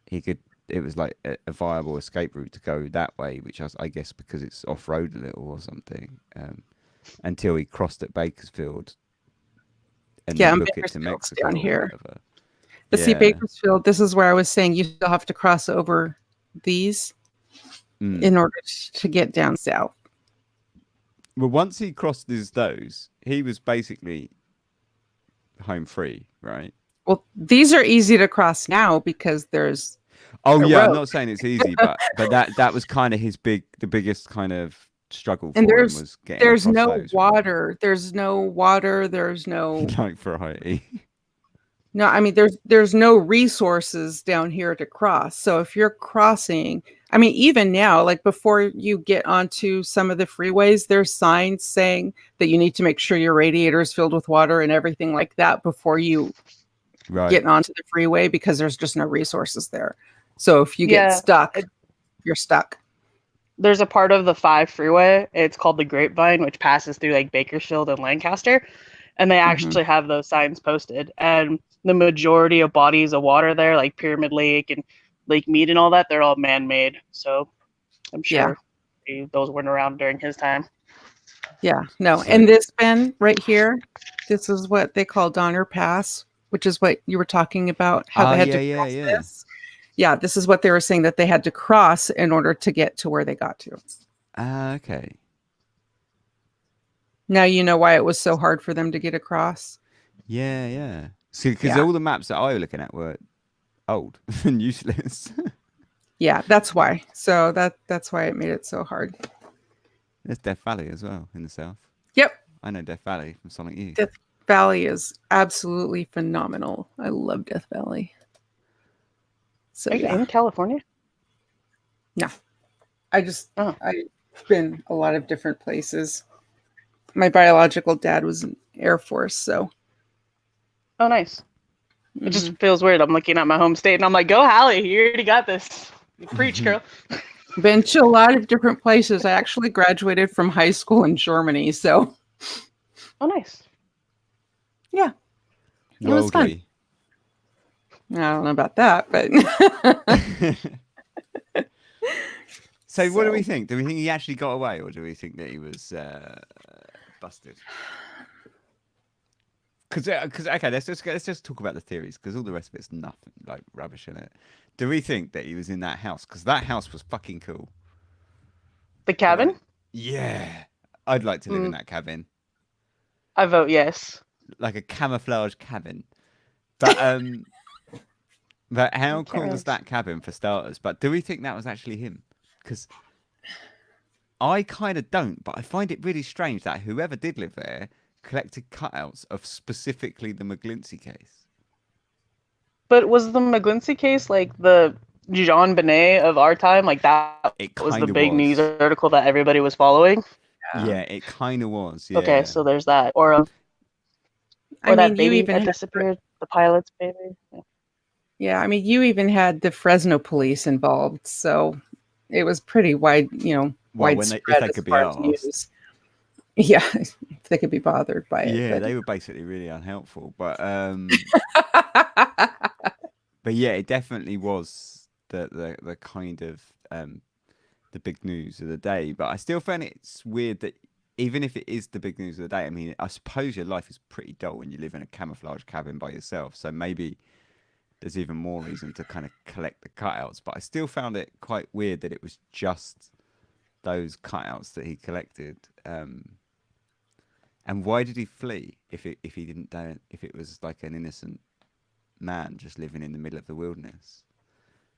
he could. It was like a viable escape route to go that way, which I guess because it's off road a little or something. Until he crossed at Bakersfield, and Yeah, then and book it to Bakersfield's Mexico down or here. whatever. But see, Yeah. Bakersfield, this is where I was saying you still have to cross over these Mm. in order to get down south. Well, once he crossed those, he was basically home free, right? Well, these are easy to cross now because there's Oh a yeah, I'm road. not saying it's easy, but that was kind of the biggest kind of struggle for And him there's- was getting there's across no those, right? water. There's no water. There's no Like for Haiti. no. I mean, there's no resources down here to cross. So if you're crossing, I mean, even now, like before you get onto some of the freeways, there's signs saying that you need to make sure your radiator is filled with water and everything like that before you Right. get onto the freeway because there's just no resources there. So if you get Yeah, stuck, you're stuck. there's a part of the 5 freeway. It's called the Grapevine, which passes through like Bakersfield and Lancaster. And they actually have those signs posted. And the majority of bodies of water there, like Pyramid Lake and Lake Mead and all that, they're all man-made. So I'm sure those weren't around during his time. Yeah, no. So- And this bin right here, this is what they call Donner Pass, which is what you were talking about, how they had to cross this. Yeah, this is what they were saying that they had to cross in order to get to where they got to. Ah, okay. Now you know why it was so hard for them to get across. Yeah, yeah. See, because Yeah. all the maps that I was looking at were old and useless. Yeah, that's why. So that's why it made it so hard. There's Death Valley as well in the south. Yep. I know Death Valley from Sonic Youth. Death Valley is absolutely phenomenal. I love Death Valley. So Are you yeah. in California? I've been a lot of different places. My biological dad was in Air Force, so Oh, nice. It mhm. just feels weird. I'm looking at my home state and I'm like, go Hallie, you already got this. You preach, girl. Been to a lot of different places. I actually graduated from high school in Germany, so Oh, nice. yeah, it was fun. Worldly. I don't know about that, but So what do we think? Do we think he actually got away, or do we think that he was busted? Because okay, let's just talk about the theories, because all the rest of it's nothing, like rubbish in it. Do we think that he was in that house? Because that house was fucking cool. The cabin? Yeah, I'd like to live in that cabin, I vote yes. like a camouflage cabin. But but how cool was that cabin for starters? But do we think that was actually him? Because I kind of don't, but I find it really strange that whoever did live there collected cutouts of specifically the McGlincy case. But was the McGlincy case like the Jean Benet of our time? Like that was the big news article that everybody was following? Yeah, it kind of was. Yeah. Okay, so there's that. Or that baby that disappeared, the pilot's baby. Yeah, I mean, you even had the Fresno police involved, so it was pretty widespread. If they could be asked. Yeah, if they could be bothered by it. Yeah, they were basically really unhelpful, but but yeah, it definitely was the kind of the big news of the day. But I still find it's weird that even if it is the big news of the day, I mean, I suppose your life is pretty dull when you live in a camouflage cabin by yourself. So maybe there's even more reason to kind of collect the cutouts. But I still found it quite weird that it was just those cutouts that he collected. And why did he flee if he didn't die, if it was like an innocent man just living in the middle of the wilderness?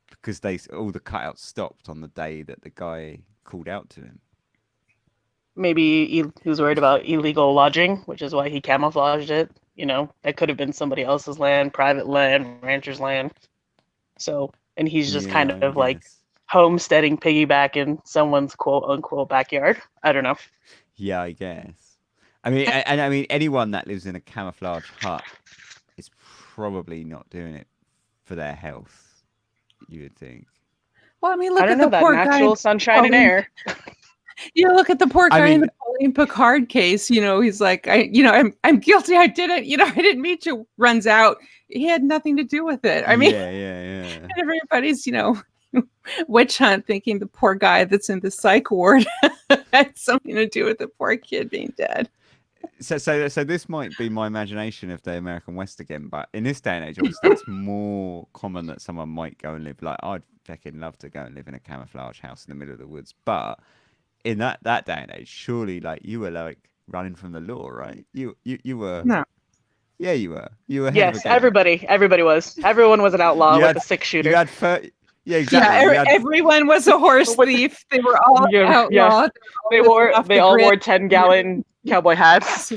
Because all the cutouts stopped on the day that the guy called out to him. Maybe he was worried about illegal lodging, which is why he camouflaged it. You know, that could have been somebody else's land, private land, rancher's land. So, and he's just kind of like homesteading, piggybacking someone's quote unquote backyard. I don't know. Yeah, I guess. I mean, I mean, anyone that lives in a camouflage hut is probably not doing it for their health, you would think. Well, I mean, look at the poor guy. Natural sunshine and air. You look at the poor guy in the Pauline Picard case. You know, he's like, I'm guilty. I did it. You know, I didn't mean to. Runs out. He had nothing to do with it. I mean, yeah. And everybody's, witch hunt, thinking the poor guy that's in the psych ward had something to do with the poor kid being dead. So this might be my imagination of the American West again, but in this day and age, obviously, it's more common that someone might go and live. Like, I'd fucking love to go and live in a camouflage house in the middle of the woods, but in that day and age, surely, like, you were like running from the law, right? You were. No. Yeah, you were. You were. Yes, everybody was. Everyone was an outlaw with a 6-shooter. You had yeah, exactly. Yeah, everyone was a horse thief. They were all outlawed. Yeah. They all wore 10-gallon cowboy hats.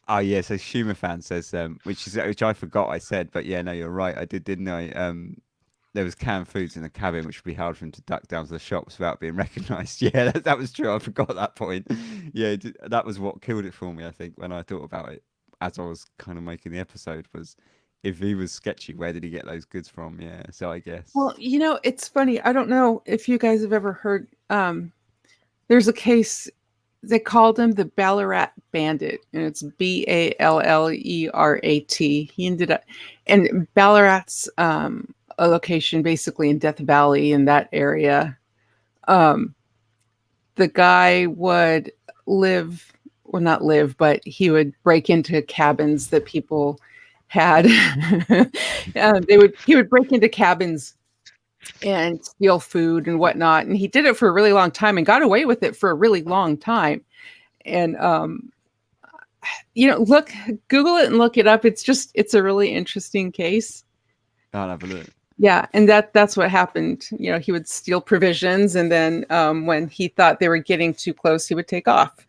Oh yeah, so Schumer fan says, which I forgot I said, but yeah, no, you're right. I didn't I? There was canned foods in the cabin, which would be hard for him to duck down to the shops without being recognised. Yeah, that was true. I forgot that point. Yeah, that was what killed it for me, I think, when I thought about it as I was kind of making the episode, was if he was sketchy, where did he get those goods from? Yeah, so I guess. Well, it's funny. I don't know if you guys have ever heard. There's a case. They called him the Ballarat Bandit, and it's Ballerat. He ended up, and Ballarat's a location basically in Death Valley in that area. The guy would not live, but he would break into cabins that people had. He would break into cabins and steal food and whatnot. And he did it for a really long time and got away with it for a really long time. And Google it and look it up. It's a really interesting case. I'll have a look. Yeah, and that's what happened. He would steal provisions, and then when he thought they were getting too close, he would take off.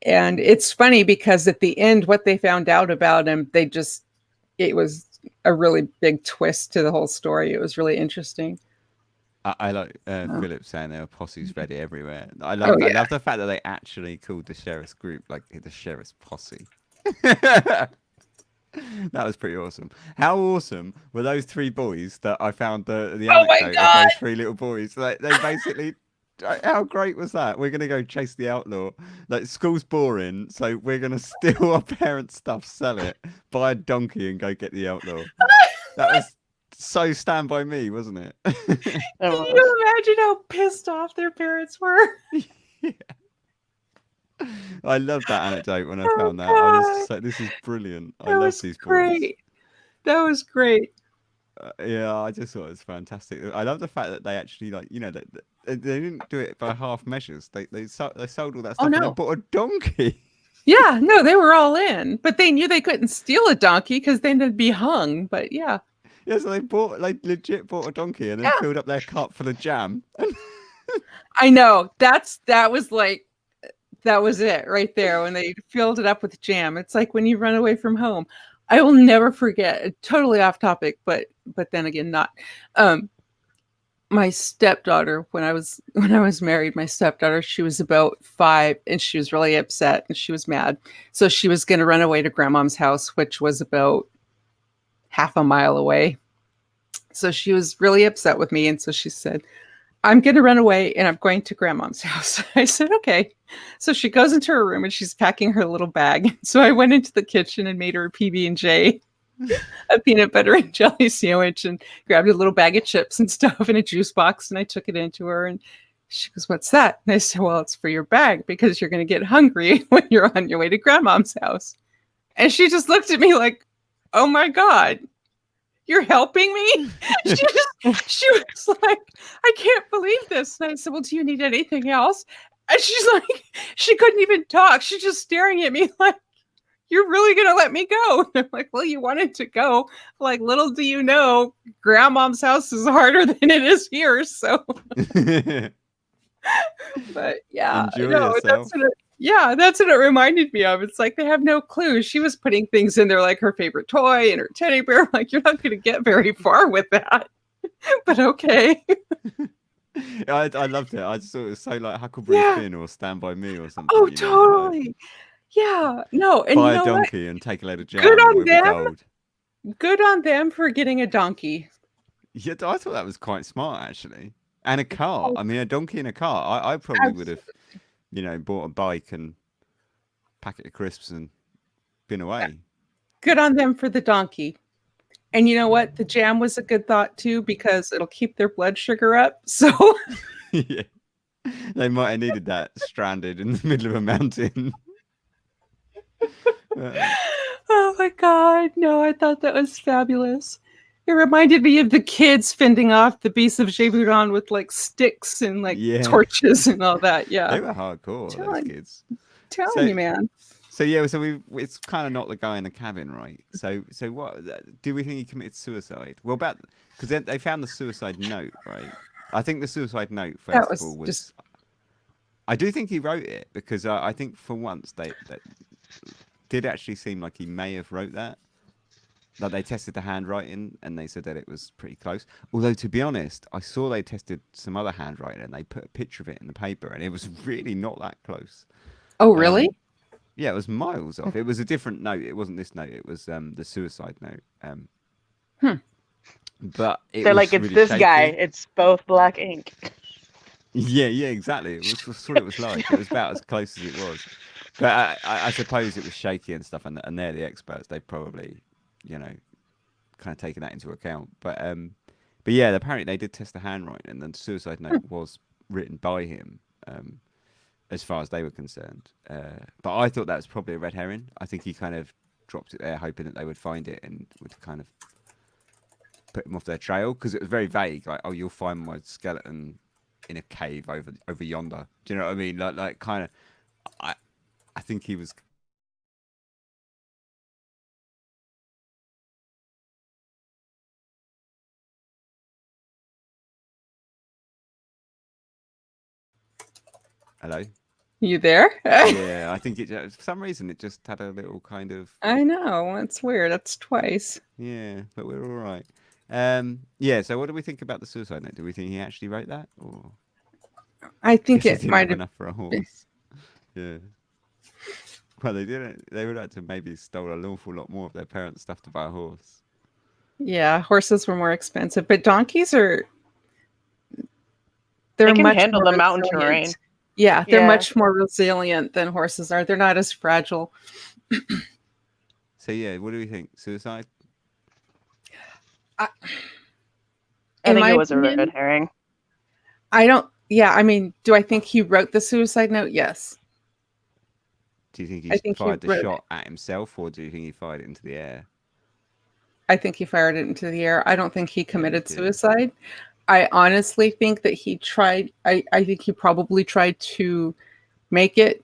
And it's funny because at the end, what they found out about him, it was a really big twist to the whole story. It was really interesting. I like Philip saying there were posses ready everywhere. I love the fact that they actually called the sheriff's group like the sheriff's posse. That was pretty awesome. How awesome were those three boys that I found the anecdote of those three little boys? Like they basically, how great was that? We're gonna go chase the outlaw. Like school's boring, so we're gonna steal our parents' stuff, sell it, buy a donkey, and go get the outlaw. That was so Stand By Me, wasn't it? Can you imagine how pissed off their parents were? Yeah. I loved that anecdote when I found that. I was just like, this is brilliant. I love these boys. That was great. Yeah, I just thought it was fantastic. I love the fact that they actually they didn't do it by half measures. They sold all that stuff and they bought a donkey. Yeah, no, they were all in, but they knew they couldn't steal a donkey because then they'd be hung. But yeah. Yeah, so they legit bought a donkey and then filled up their cart full of jam. I know. That was it right there when they filled it up with jam. It's like when you run away from home. I will never forget. Totally off topic, but then again, not. My stepdaughter, when I was married, my stepdaughter, she was about 5, and she was really upset and she was mad. So she was going to run away to grandmom's house, which was about half a mile away. So she was really upset with me, and so she said, I'm going to run away and I'm going to grandmom's house. I said, okay. So she goes into her room and she's packing her little bag. So I went into the kitchen and made her a PB&J, a peanut butter and jelly sandwich, and grabbed a little bag of chips and stuff in a juice box. And I took it into her and she goes, what's that? And I said, well, it's for your bag because you're going to get hungry when you're on your way to grandmom's house. And she just looked at me like, oh my God. You're helping me? She was like, I can't believe this. And I said, well, do you need anything else? And she's like, she couldn't even talk. She's just staring at me like, you're really going to let me go? And I'm like, well, you wanted to go. Like, little do you know, grandmom's house is harder than it is here. So, but yeah, that's what it reminded me of. It's like they have no clue. She was putting things in there like her favorite toy and her teddy bear. Like, you're not going to get very far with that. But okay. I loved it. I just thought it was so like Huckleberry Finn or Stand By Me or something. Oh, totally. Yeah. No. And buy a donkey and take a load of jam. Good on them. Good on them for getting a donkey. Yeah, I thought that was quite smart actually. And a car. I mean, a donkey and a car. I probably would have, bought a bike and packet of crisps and been away. Good on them for the donkey. And you know what? The jam was a good thought too, because it'll keep their blood sugar up. So yeah, they might have needed that stranded in the middle of a mountain. Oh my God. No, I thought that was fabulous. It reminded me of the kids fending off the beasts of Gévaudan with like sticks and like torches and all that. Yeah. They were hardcore, those kids. Telling you, man. So yeah, it's kind of not the guy in the cabin, right? So what do we think he committed suicide? Well, because they found the suicide note, right? I think the suicide note first of all was. I do think he wrote it because I think for once that did actually seem like he may have wrote that. Like they tested the handwriting and they said that it was pretty close. Although to be honest, I saw they tested some other handwriting and they put a picture of it in the paper and it was really not that close. Oh, really? Yeah, it was miles off. It was a different note. It wasn't this note. It was the suicide note. But they're like, it's really this shaky. Guy. It's both black ink. Yeah, exactly. It was what it was like. It was about as close as it was. But I suppose it was shaky and stuff, and they're the experts. They probably, kind of taken that into account. But yeah, apparently they did test the handwriting, and the suicide note was written by him. As far as they were concerned. But I thought that was probably a red herring. I think he kind of dropped it there hoping that they would find it and would kind of put him off their trail because it was very vague. Like, oh, you'll find my skeleton in a cave over yonder. Do you know what I mean? Like kind of, I think he was. Hello. You there? Yeah, I think it. For some reason, it just had a little kind of. I know. It's weird. That's twice. Yeah, but we're all right. Yeah. So, what do we think about the suicide note? Do we think he actually wrote that, or I think guess he it didn't might have have. enough for a horse? Yeah. Well, they didn't. They would have to maybe stole an awful lot more of their parents' stuff to buy a horse. Yeah, horses were more expensive, but donkeys are. They They're can much handle more the mountain terrain. resilient. Yeah, they're Yeah. much more resilient than horses are. They're not as fragile. So yeah, what do we think? Suicide? I In think my it was a opinion, red herring. I don't. Yeah, I mean, do I think he wrote the suicide note? Yes. Do you think I he think he fired the wrote it. shot at himself, or do you think he fired it into the air? I think he fired it into the air. I don't think he Yeah, me committed too. suicide. I honestly think that he tried. I think he probably tried to make it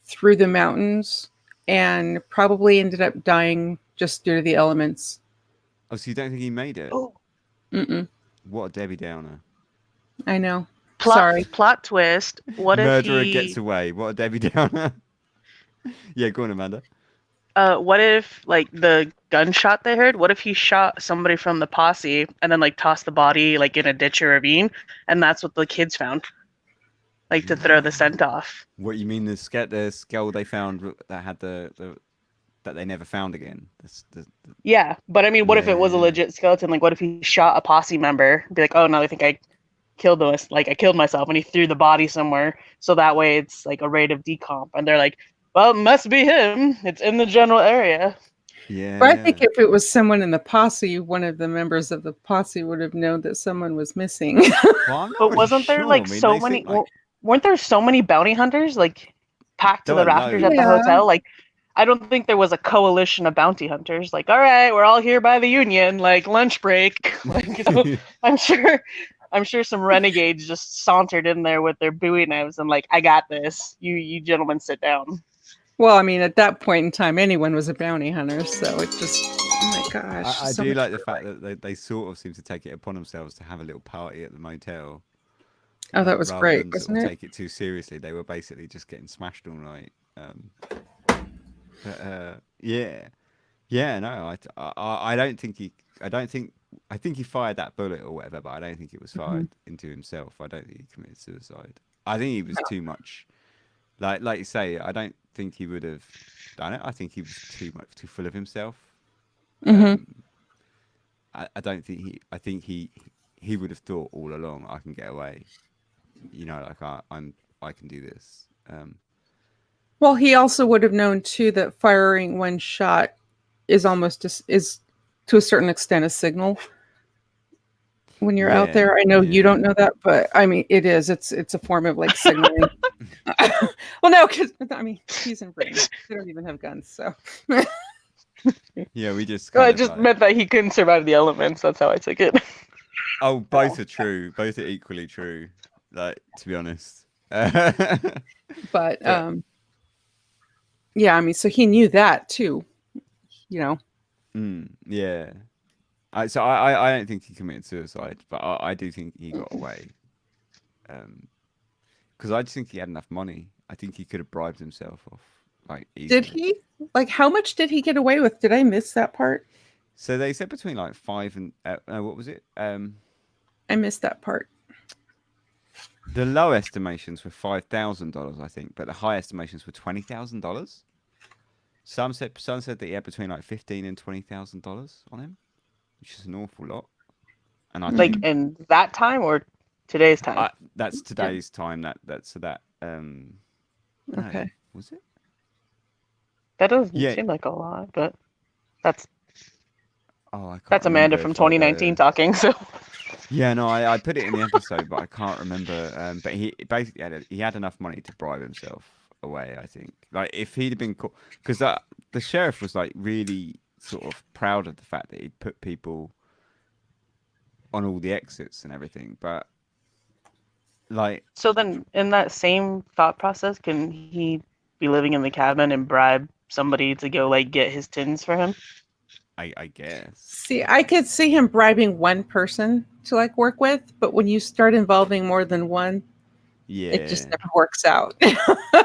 through the mountains and probably ended up dying just due to the elements. Oh, so you don't think he made it? Oh, Mm-mm. What a Debbie Downer. I know. plot Sorry. plot twist. What if Murderer gets he? away. What a Debbie Downer. Yeah, go on, Amanda. What if like the gunshot they heard? What if he shot somebody from the posse and then like tossed the body like in a ditch or ravine, and that's what the kids found, like to throw the scent off. What you mean the skull they found that had the that they never found again? Yeah, but I mean, what if it was a Yeah. legit skeleton? Like, what if he shot a posse member? Be like, oh no, I think I killed us. Like, I killed myself, and he threw the body somewhere. So that way, it's like a rate of decomp, and they're like, well, it must be him. It's in the general area. Yeah. But I think if it was someone in the posse, one of the members of the posse would have known that someone was missing. Well, I'm not But really wasn't there sure. like I mean, so they many? seem like Weren't there so many bounty hunters like packed to there the were rafters at loads. the Yeah. hotel? Like, I don't think there was a coalition of bounty hunters. Like, all right, we're all here by the union. Like lunch break. Like, you know, I'm sure some renegades just sauntered in there with their Bowie knives and like, I got this. You gentlemen sit down. Well, I mean, at that point in time, anyone was a bounty hunter. So it just, oh my gosh. I so do much like the for fact that they sort of seem to take it upon themselves to have a little party at the motel. Oh, that was Rather great, than sort wasn't of it? take it too seriously. They were basically just getting smashed all night. Yeah. Yeah, no, I don't think I think he fired that bullet or whatever, but I don't think it was fired into himself. I don't think he committed suicide. I think he was too much, like you say. I don't think he would have done it. I think he was too full of himself. Mhm. I don't think I think he would have thought all along I can get away. You know, like I can do this. Well, he also would have known too that firing one shot is is to a certain extent a signal when you're out Yeah, there. I know you yeah. don't know that, but I mean it is. It's a form of like signaling. Well, no, because I mean he's in Britain. They don't even have guns, so Yeah, we just Well, kind it of just like. meant that he couldn't survive the elements. That's how I took it. Oh, both are true. Both are equally true. Like, to be honest. But but yeah, I mean so he knew that too, you know. yeah. I don't think he committed suicide, but I do think he got away. Because I just think he had enough money. I think he could have bribed himself off like Did easily. he? Like how much did he get away with? Did I miss that part? So they said between like five and what was it? I missed that part. The low estimations were $5,000, I think, but the high estimations were $20,000. Some said that he had between like $15,000 and $20,000 on him, which is an awful lot. And I Like think in that time or today's time? that's today's time. That no, Okay. was it? That doesn't Yeah. seem like a lot, but that's Oh, I can't that's remember Amanda from if I, 2019 talking. So Yeah, no, I put it in the episode, but I can't remember. But he basically he had enough money to bribe himself away. I think, like if he'd have been caught, because the sheriff was like really sort of proud of the fact that he'd put people on all the exits and everything. But Like, So then, in that same thought process, can he be living in the cabin and bribe somebody to go like get his tins for him? I guess. See, I could see him bribing one person to like work with, but when you start involving more than one, Yeah. it just never works out.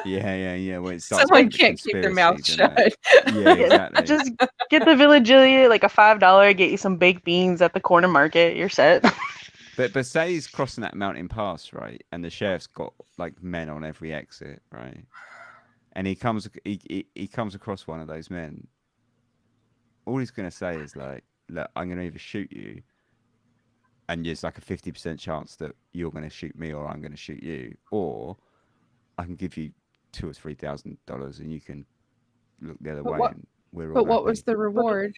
Yeah. When it starts Someone getting the can't keep their mouth conspiracies, shut. innit? Yeah, exactly. Just get the village like a $5, get you some baked beans at the corner market. You're set. But say he's crossing that mountain pass, right? And the sheriff's got like men on every exit, right? And he comes across one of those men. All he's gonna say is like, "Look, I'm gonna either shoot you, and there's like a 50% chance that you're gonna shoot me, or I'm gonna shoot you, or I can give you $2,000 or $3,000, and you can look the other But way, what- and we're all But what was happy." the reward?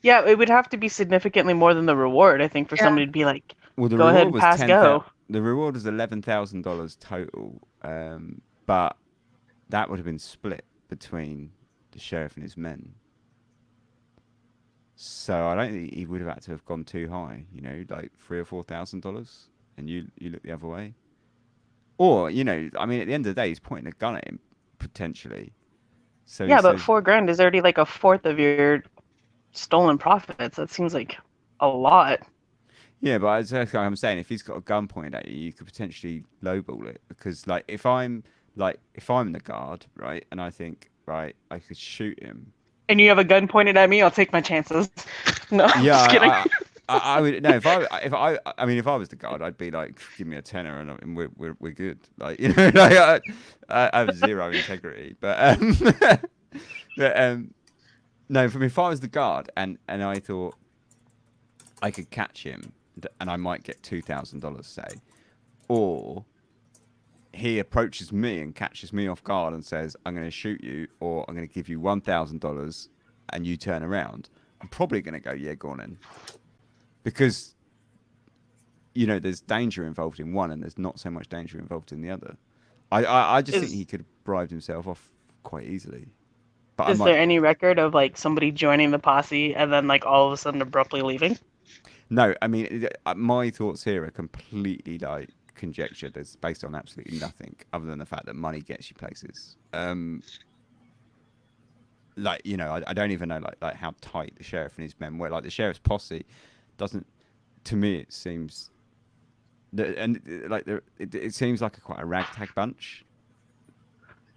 Yeah, it would have to be significantly more than the reward, I think, for Yeah. somebody to be like, Well, the go ahead reward and was pass go. The reward was $11,000 total, but that would have been split between the sheriff and his men. So I don't think he would have had to have gone too high, like $3,000 or $4,000, and you look the other way. Or, I mean, at the end of the day, he's pointing a gun at him potentially. So Yeah, he but says, $4,000 is already like a fourth of your stolen profits. That seems like a lot. yeah, but as I'm saying, if he's got a gun pointed at you, you could potentially lowball it, because like if I'm the guard, right, and I think, right, I could shoot him. And you have a gun pointed at me, I'll take my chances. No, I'm just kidding. Yeah, I would no. I mean, if I was the guard, I'd be like, give me a tenner, and we're good. Like, like I have zero integrity. But no, for me, if I was the guard, and I thought I could catch him, and I might get $2,000, say, or he approaches me and catches me off guard and says, "I'm going to shoot you," or "I'm going to give you $1,000," and you turn around, I'm probably going to go, "Yeah, go on in," because there's danger involved in one, and there's not so much danger involved in the other. I just think he could have bribed himself off quite easily. But Is there any record of like somebody joining the posse and then like all of a sudden abruptly leaving? No, I mean, my thoughts here are completely like conjecture. There's based on absolutely nothing other than the fact that money gets you places. Like, I don't even know like how tight the sheriff and his men were. Like, the sheriff's posse doesn't, to me, it seems it seems like quite a ragtag bunch.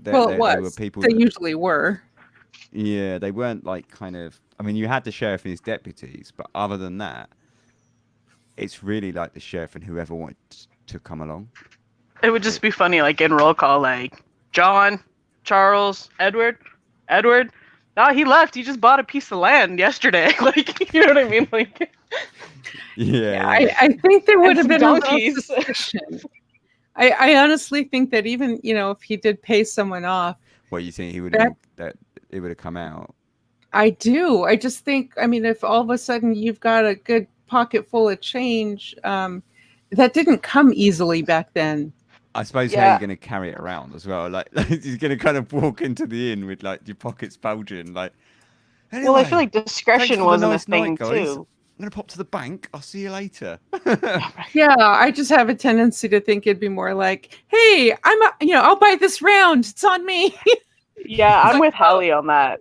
It was. There were people they usually were. Yeah, they weren't like kind of. I mean, you had the sheriff and his deputies, but other than that, it's really like the sheriff and whoever wanted to come along. It would just be funny, like in roll call, like John, Charles, Edward. No, he left. He just bought a piece of land yesterday. Like, you know what I mean? Like, Yeah. I think there would have been donkeys. a little suspicion. I honestly think that even if he did pay someone off, What you think he would have that it would have come out? I do. I just think, I mean, if all of a sudden you've got a good pocket full of change, that didn't come easily back then. I suppose how you're going to carry it around as well. Like you're going to kind of walk into the inn with like your pockets bulging. Like, anyway, well, I feel like discretion wasn't a thing guys. too. I'm going to pop to the bank. I'll see you later. Yeah, I just have a tendency to think it'd be more like, hey, I'll buy this round. It's on me. Yeah, I'm with Hallie on that.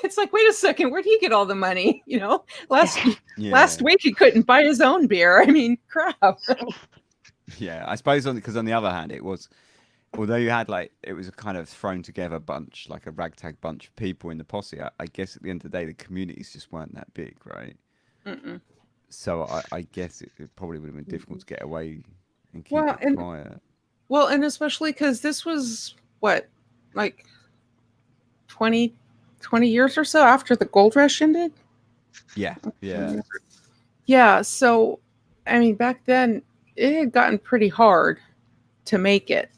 It's like, wait a second, where'd he get all the money? Last week he couldn't buy his own beer. I mean, crap. Yeah, I suppose because on the other hand, it was, although you had it was a kind of thrown together bunch, like a ragtag bunch of people in the posse. I guess at the end of the day, the communities just weren't that big, right? Mm-mm. So I guess it probably would have been difficult to get away and keep it quiet. Well, and especially because this was what, like 20 years or so after the gold rush ended? Yeah. Yeah, so, I mean, back then, it had gotten pretty hard to make it.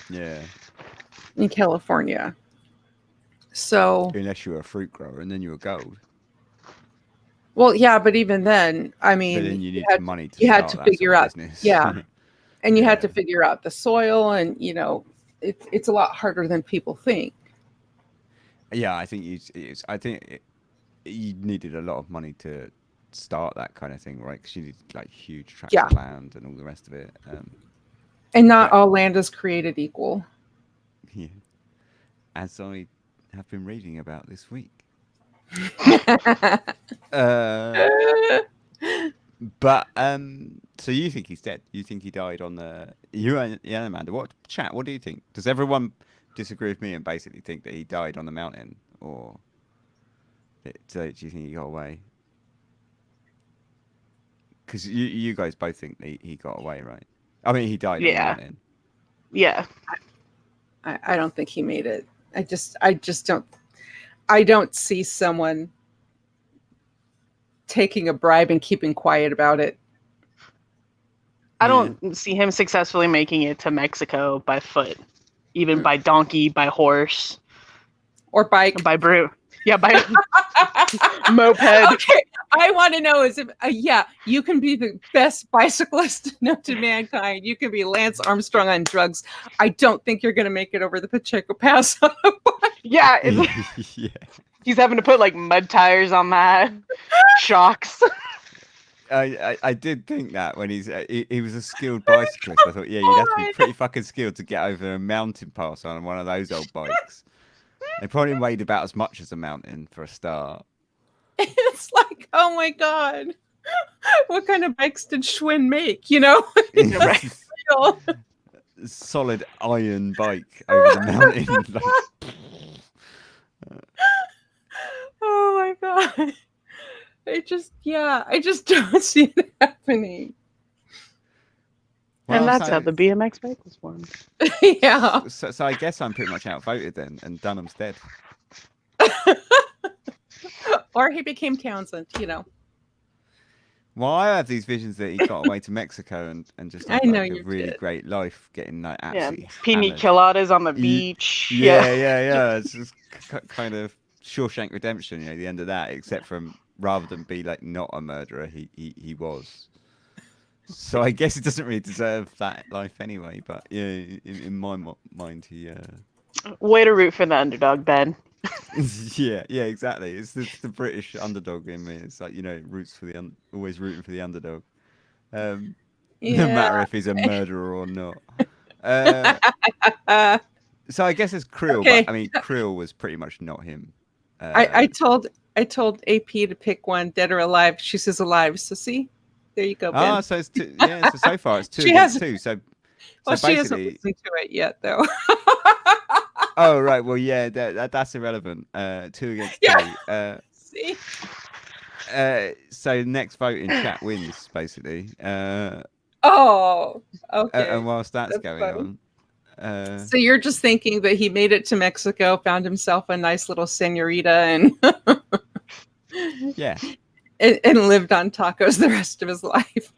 Yeah. In California. So. Unless you were a fruit grower and then you were gold. Well, yeah, but even then, I mean, but then you need some money to you had to figure out, business. yeah, and you had to figure out the soil, and it's a lot harder than people think. Yeah, I think you needed a lot of money to start that kind of thing, right? Because you need like huge tracts Yeah. of land and all the rest of it. And not all land is created equal. Yeah. As I have been reading about this week. But so you think he's dead? You think he died on the Amanda? What chat? What do you think? Does everyone disagree with me and basically think that he died on the mountain, or do you think he got away? Because you guys both think that he got away, right? I mean, he died on the mountain. Yeah. I don't think he made it. I just don't. I don't see someone taking a bribe and keeping quiet about it. I don't see him successfully making it to Mexico by foot, even by donkey, by horse, or bike, by brute. Yeah, by moped. Okay, I want to know is if you can be the best bicyclist known to mankind. You can be Lance Armstrong on drugs. I don't think you're going to make it over the Pacheco Pass on a bike. Yeah, Yeah. He's having to put like mud tires on that, shocks. I did think that when he was a skilled bicyclist. I thought, yeah, you'd have to be pretty fucking skilled to get over a mountain pass on one of those old bikes. They probably weighed about as much as a mountain for a start. It's like, oh my god, what kind of bikes did Schwinn make? You know, solid iron bike over the mountain. Oh my god. I just don't see it happening. Well, and that's how the BMX bike was formed. Yeah. So I guess I'm pretty much outvoted then, and Dunham's dead. Or he became Townsend, you know. Well, I have these visions that he got away to Mexico and just had like, a really great life, getting like absolutely pina coladas on the beach. Yeah. It's just kind of Shawshank Redemption, the end of that, except from rather than be like not a murderer, he was. So I guess he doesn't really deserve that life anyway. But yeah, in my mind, he. Way to root for the underdog, Ben. yeah, exactly. It's the British underdog in me. It's like roots for always rooting for the underdog, no matter if he's a murderer or not. So I guess it's Krill, but I mean Krill was pretty much not him. I told AP to pick one, dead or alive. She says alive. So see, there you go, Ben. So it's two, so far it's 2 against 2. So she hasn't listened to it yet, though. Oh right, well that's irrelevant. 2 against 2. See. So next vote in chat wins basically. Oh, okay. And whilst that's going on, so you're just thinking that he made it to Mexico, found himself a nice little señorita, and and lived on tacos the rest of his life.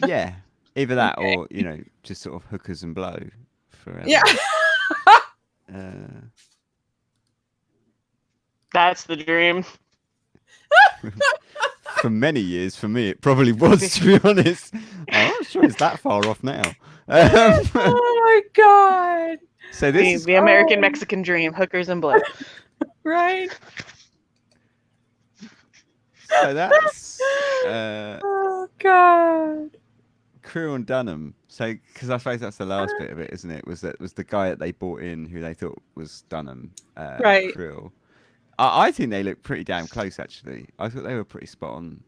Yeah, either that or just sort of hookers and blow forever. Yeah. That's the dream. For many years, for me, it probably was, to be honest. I'm not sure it's that far off now. Oh my god! So this is the American Mexican dream: hookers and blow. Right. So that's. Oh god. Krill and Dunham. So, because I suppose that's the last bit of it, isn't it? Was the guy that they brought in who they thought was Dunham, right? Krill. I think they look pretty damn close, actually. I thought they were pretty spot on.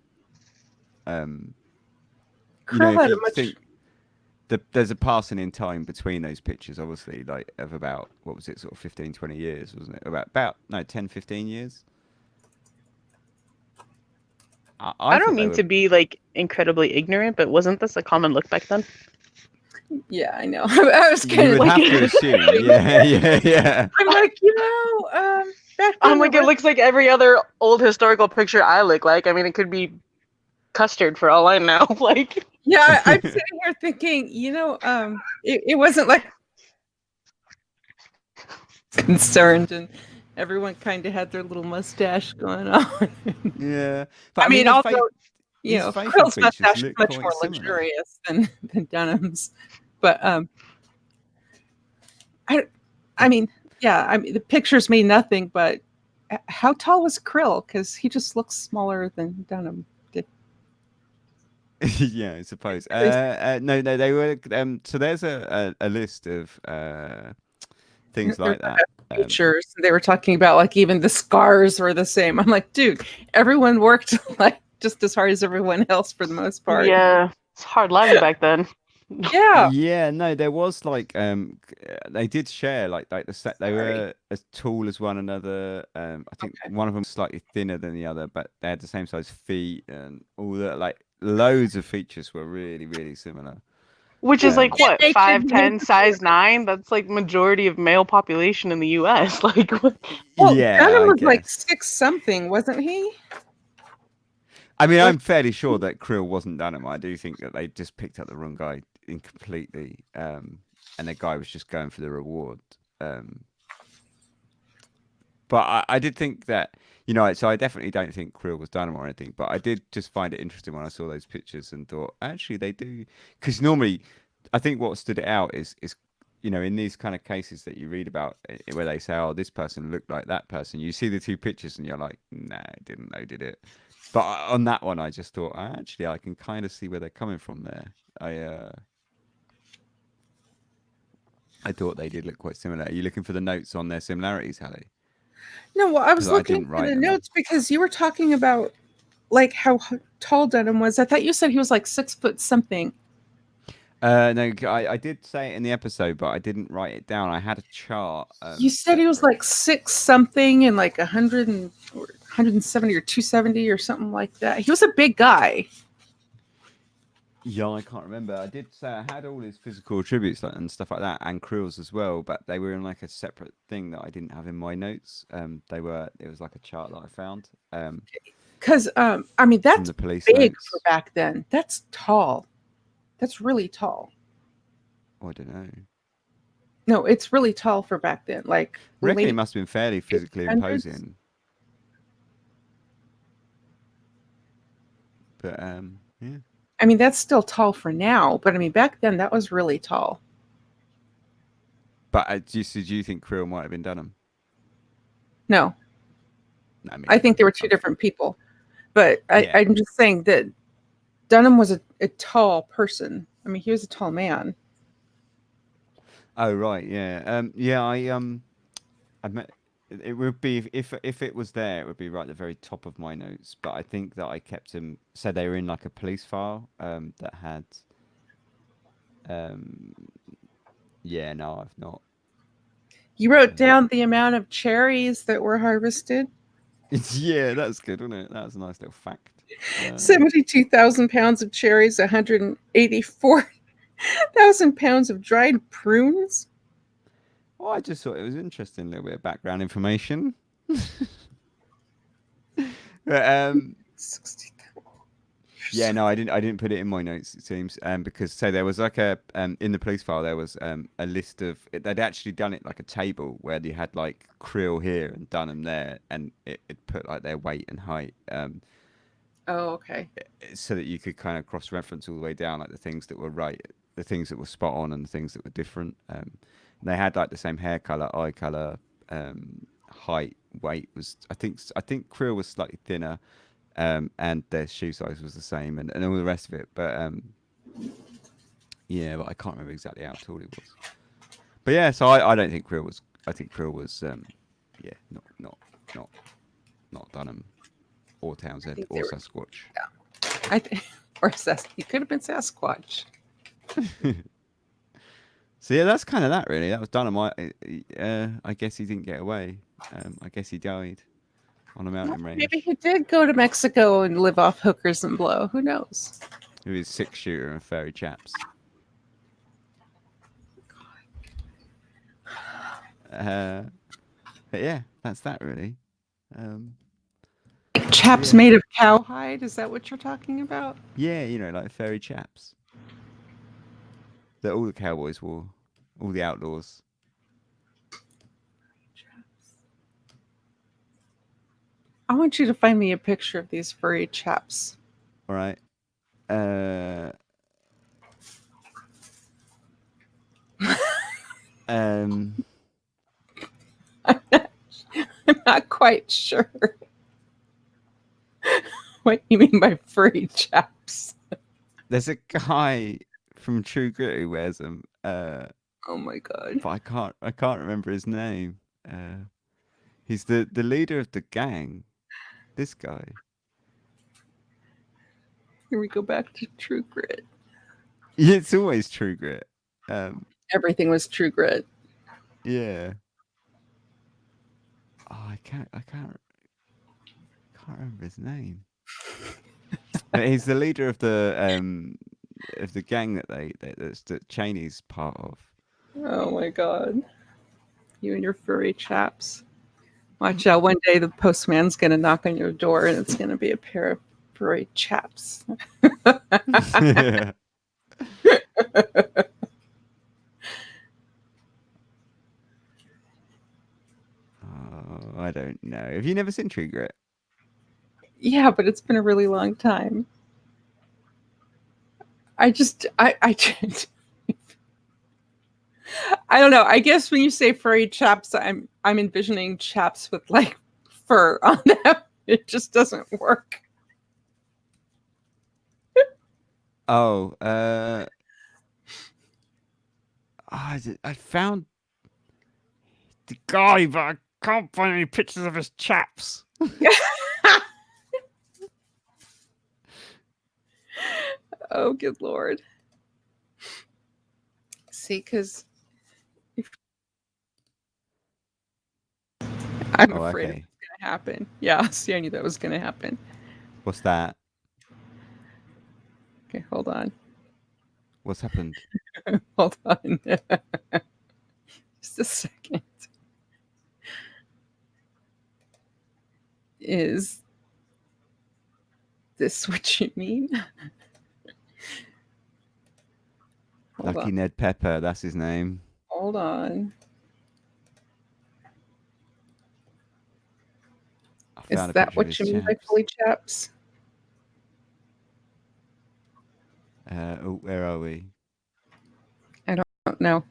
There's a passing in time between those pictures, obviously, like of about, what was it, sort of 15, 20 years, wasn't it? About 10, 15 years. I don't mean to be like incredibly ignorant, but wasn't this a common look back then? Yeah, I know. I was kind of like, have to assume. Yeah. I'm like, I'm like, it looks like every other old historical picture I look like. I mean, it could be custard for all I know. Like, yeah, I'm sitting here thinking, it wasn't like concerned, and everyone kind of had their little mustache going on. Yeah, but I mean also, Krill's mustache is much more luxurious than Dunham's. But I mean, the pictures mean nothing. But how tall was Krill? Because he just looks smaller than Dunham did. Yeah, I suppose. No, they were. So there's a list of things They're like that. features. They were talking about like even the scars were the same. I'm like, dude, everyone worked like just as hard as everyone else for the most part. Yeah, it's hard lives back then. Yeah. Yeah, no, there was like they did share like the set. They Sorry. were as tall as one another. I think Okay. one of them was slightly thinner than the other, but they had the same size feet and all that. Like loads of features were really really similar. Which is like Um, what, They could 5'10", size 9? That's like majority of male population in the US. Like what? Well, yeah, Dunham I was like guess. 6 something, wasn't he? I mean, Was I'm fairly sure that Krill wasn't Dunham. I do think that they just picked up the wrong guy incompletely, and the guy was just going for the reward. Um, but I did think that, so I definitely don't think Krill was Dunham or anything. But I did just find it interesting when I saw those pictures and thought, actually, they do. Because normally, I think what stood it out is in these kind of cases that you read about where they say, oh, this person looked like that person, you see the two pictures and you're like, nah, it didn't know, did it? But on that one, I just thought, actually, I can kind of see where they're coming from there. I thought they did look quite similar. Are you looking for the notes on their similarities, Hallie? no, well, I Because was I looking didn't for write the them. notes because you were talking about like how tall Dunham was. I thought you said he was like 6 foot something. No, I did say it in the episode, but I didn't write it down. I had a chart. You said he was like 6 something and like 170 or 270 or something like that. He was a big guy. Yeah, I can't remember. I did say I had all his physical attributes and stuff like that, and Krill's as well, but they were in like a separate thing that I didn't have in my notes. It was like a chart that I found Because I mean from that's the police big notes. for back then. That's tall. That's really tall. Oh, I don't know. No, it's really tall for back then. Like I reckon he late must have been fairly physically 1800s. imposing. But yeah. I mean that's still tall for now, but I mean back then that was really tall. But do you think Krill might have been Dunham? No, No, me I think neither. they were two different people. But Yeah. I'm just saying that Dunham was a tall person. I mean, he was a tall man. Oh right, yeah. Yeah, I met, it would be if it was there, it would be right at the very top of my notes. But I think that I kept him. Said they were in like a police file that had. Yeah, no, I've not. You wrote down the amount of cherries that were harvested. Yeah, that's good, wasn't it? That was a nice little fact. 72,000 pounds of cherries, 184,000 pounds of dried prunes. Oh, I just thought it was interesting, a little bit of background information. But, 60,000. yeah, no, I didn't put it in my notes. It seems, because there was like in the police file there was a list of they'd actually done it like a table where they had like Krill here and Dunham there, and it put like their weight and height, Oh, okay. so that you could kind of cross reference all the way down, like the things that were right, the things that were spot on, and the things that were different. They had like the same hair color, eye color, height, weight was. I think Krill was slightly thinner. And their shoe size was the same, and all the rest of it. But yeah, but I can't remember exactly how tall he was. But yeah, so I don't think Krill was. I think Krill was yeah, not Dunham or Townsend or Sasquatch. Or he could have been Sasquatch. So yeah, that's kind of that really. That was Dunham. I guess he didn't get away. I guess he died on a mountain range. Maybe he did go to Mexico and live off hookers and blow. Who knows? With his 6-shooter and furry chaps. But yeah, that's that really. Chaps made of cowhide? Is that what you're talking about? Yeah, like furry chaps that all the cowboys wore, all the outlaws. I want you to find me a picture of these furry chaps. All right. I'm not quite sure what you mean by furry chaps. There's a guy from True Grit who wears them, Oh my god. but I can't remember his name. He's the leader of the gang. This guy. Here we go back to True Grit. Yeah, it's always True Grit. Everything was True Grit. Yeah. Oh, I can't remember his name. But he's the leader of the gang that Cheney's part of. Oh my god. You and your furry chaps. Watch out, one day the postman's gonna knock on your door and it's gonna be a pair of furry chaps. Yeah. Oh, I don't know. Have you never seen True Grit? Yeah, but it's been a really long time. I don't know. I guess when you say furry chaps, I'm envisioning chaps with like fur on them. It just doesn't work. Oh, I found the guy, but I can't find any pictures of his chaps. Oh, good lord. See, because I'm afraid Okay. it's going to happen. Yeah, see, I knew that was going to happen. What's that? Okay, hold on. What's happened? Hold on. Just a second. Is this what you mean? Hold Lucky on. Ned Pepper, that's his name. Hold on. I Is found a that picture of what his you mean by chaps. fully chaps? Oh, where are we? I don't know.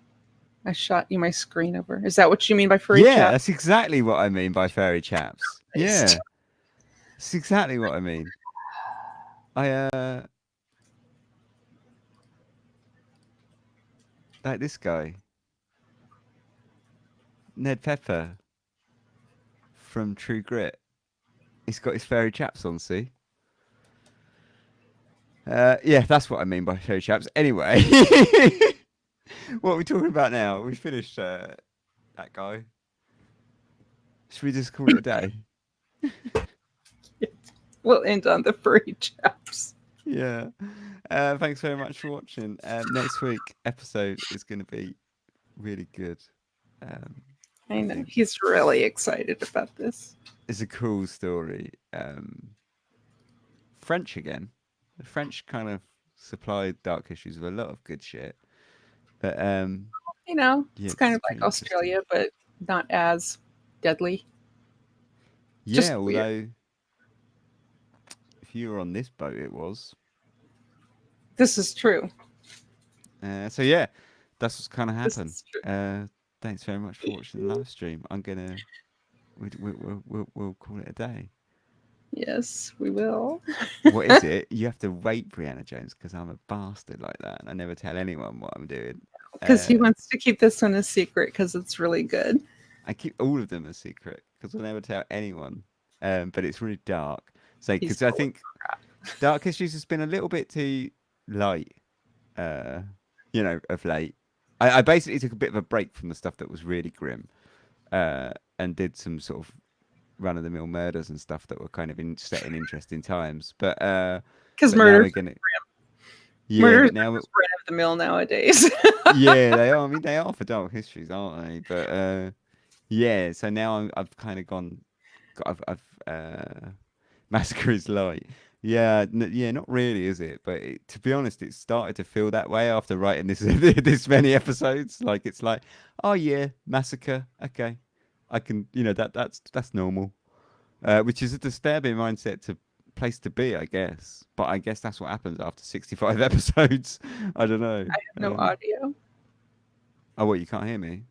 I shot you my screen over. Is that what you mean by furry Yeah, chaps? that's exactly what I mean by furry chaps. Christ. Yeah, that's exactly what I mean. Like this guy, Ned Pepper from True Grit. He's got his furry chaps on. See? Yeah, that's what I mean by furry chaps. Anyway, what are we talking about now? We finished that guy. Should we just call it a day? We'll end on the furry chaps. Yeah. Thanks very much for watching. Next week episode is going to be really good. I know. He's really excited about this. It's a cool story. French again. The French kind of supplied Dark Histories with a lot of good shit. But You know, yeah, it's kind of pretty like Australia, but not as deadly. Yeah, Just although weird. if you were on this boat, it was. This is true. So yeah, that's what's kind of This happened. is true. Thanks very much for watching the live stream. I'm gonna we'll call it a day. Yes, we will. What is it? You have to rate Brianna Jones because I'm a bastard like that, and I never tell anyone what I'm doing. Because he wants to keep this one a secret because it's really good. I keep all of them a secret because I never tell anyone. But it's really dark. So because I think Dark Histories has been a little bit too light, of late. I basically took a bit of a break from the stuff that was really grim, and did some sort of run-of-the-mill murders and stuff that were kind of set in interesting times. But because murder, but now is run of the mill nowadays. yeah, they are. I mean, they are for Dark Histories, aren't they? But yeah. So now I've kind of gone. I've Massacre is light. Yeah, not really, is it? But to be honest, it started to feel that way after writing this this many episodes. Like it's like, oh yeah, Massacre. Okay, I can, that's normal. Which is a disturbing place to be, I guess. But I guess that's what happens after 65 episodes. I don't know. I have no audio. Oh, what? You can't hear me?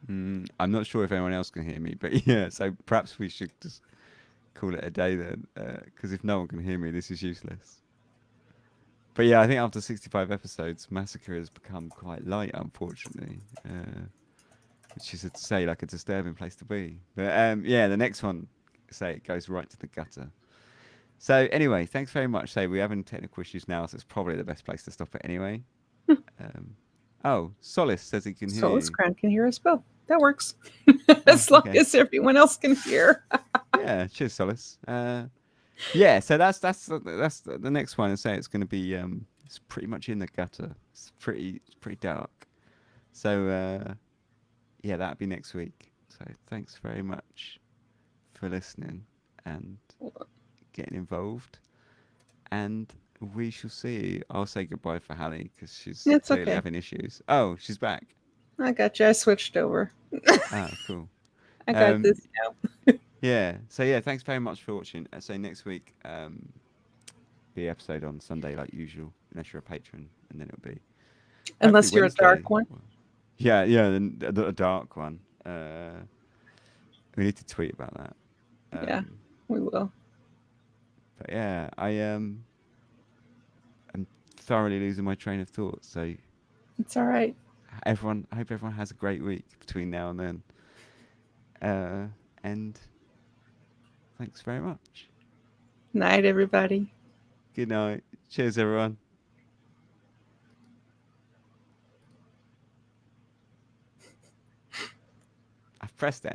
I'm not sure if anyone else can hear me, but yeah. So perhaps we should just call it a day then, because if no one can hear me, this is useless. But yeah, I think after 65 episodes, Massacre has become quite light, unfortunately, which is to say like a disturbing place to be. But yeah, the next one, say it goes right to the gutter. So anyway, thanks very much. Say we're having technical issues now, so it's probably the best place to stop it anyway. Oh, Solace says he can hear Solace you. Crown can hear us both. That works. As long okay. as everyone else can hear. Yeah, cheers, Solace. Yeah, so that's the next one. I say it's going to be it's pretty much in the gutter. It's pretty dark. So yeah, that'll be next week. So thanks very much for listening and getting involved. And we shall see. I'll say goodbye for Hallie because she's It's clearly okay. having issues. Oh, she's back. I got you. I switched over. Ah, cool. I got this now. Yeah. So yeah, thanks very much for watching. So next week, the episode on Sunday like usual, unless you're a patron, and then it'll be Unless hopefully you're Wednesday. a dark one. Yeah, the dark one. We need to tweet about that. Yeah, we will. But yeah, I'm thoroughly losing my train of thought. So It's all right. I hope everyone has a great week between now and then. And thanks very much. Night, everybody. Good night. Cheers, everyone. I've pressed it.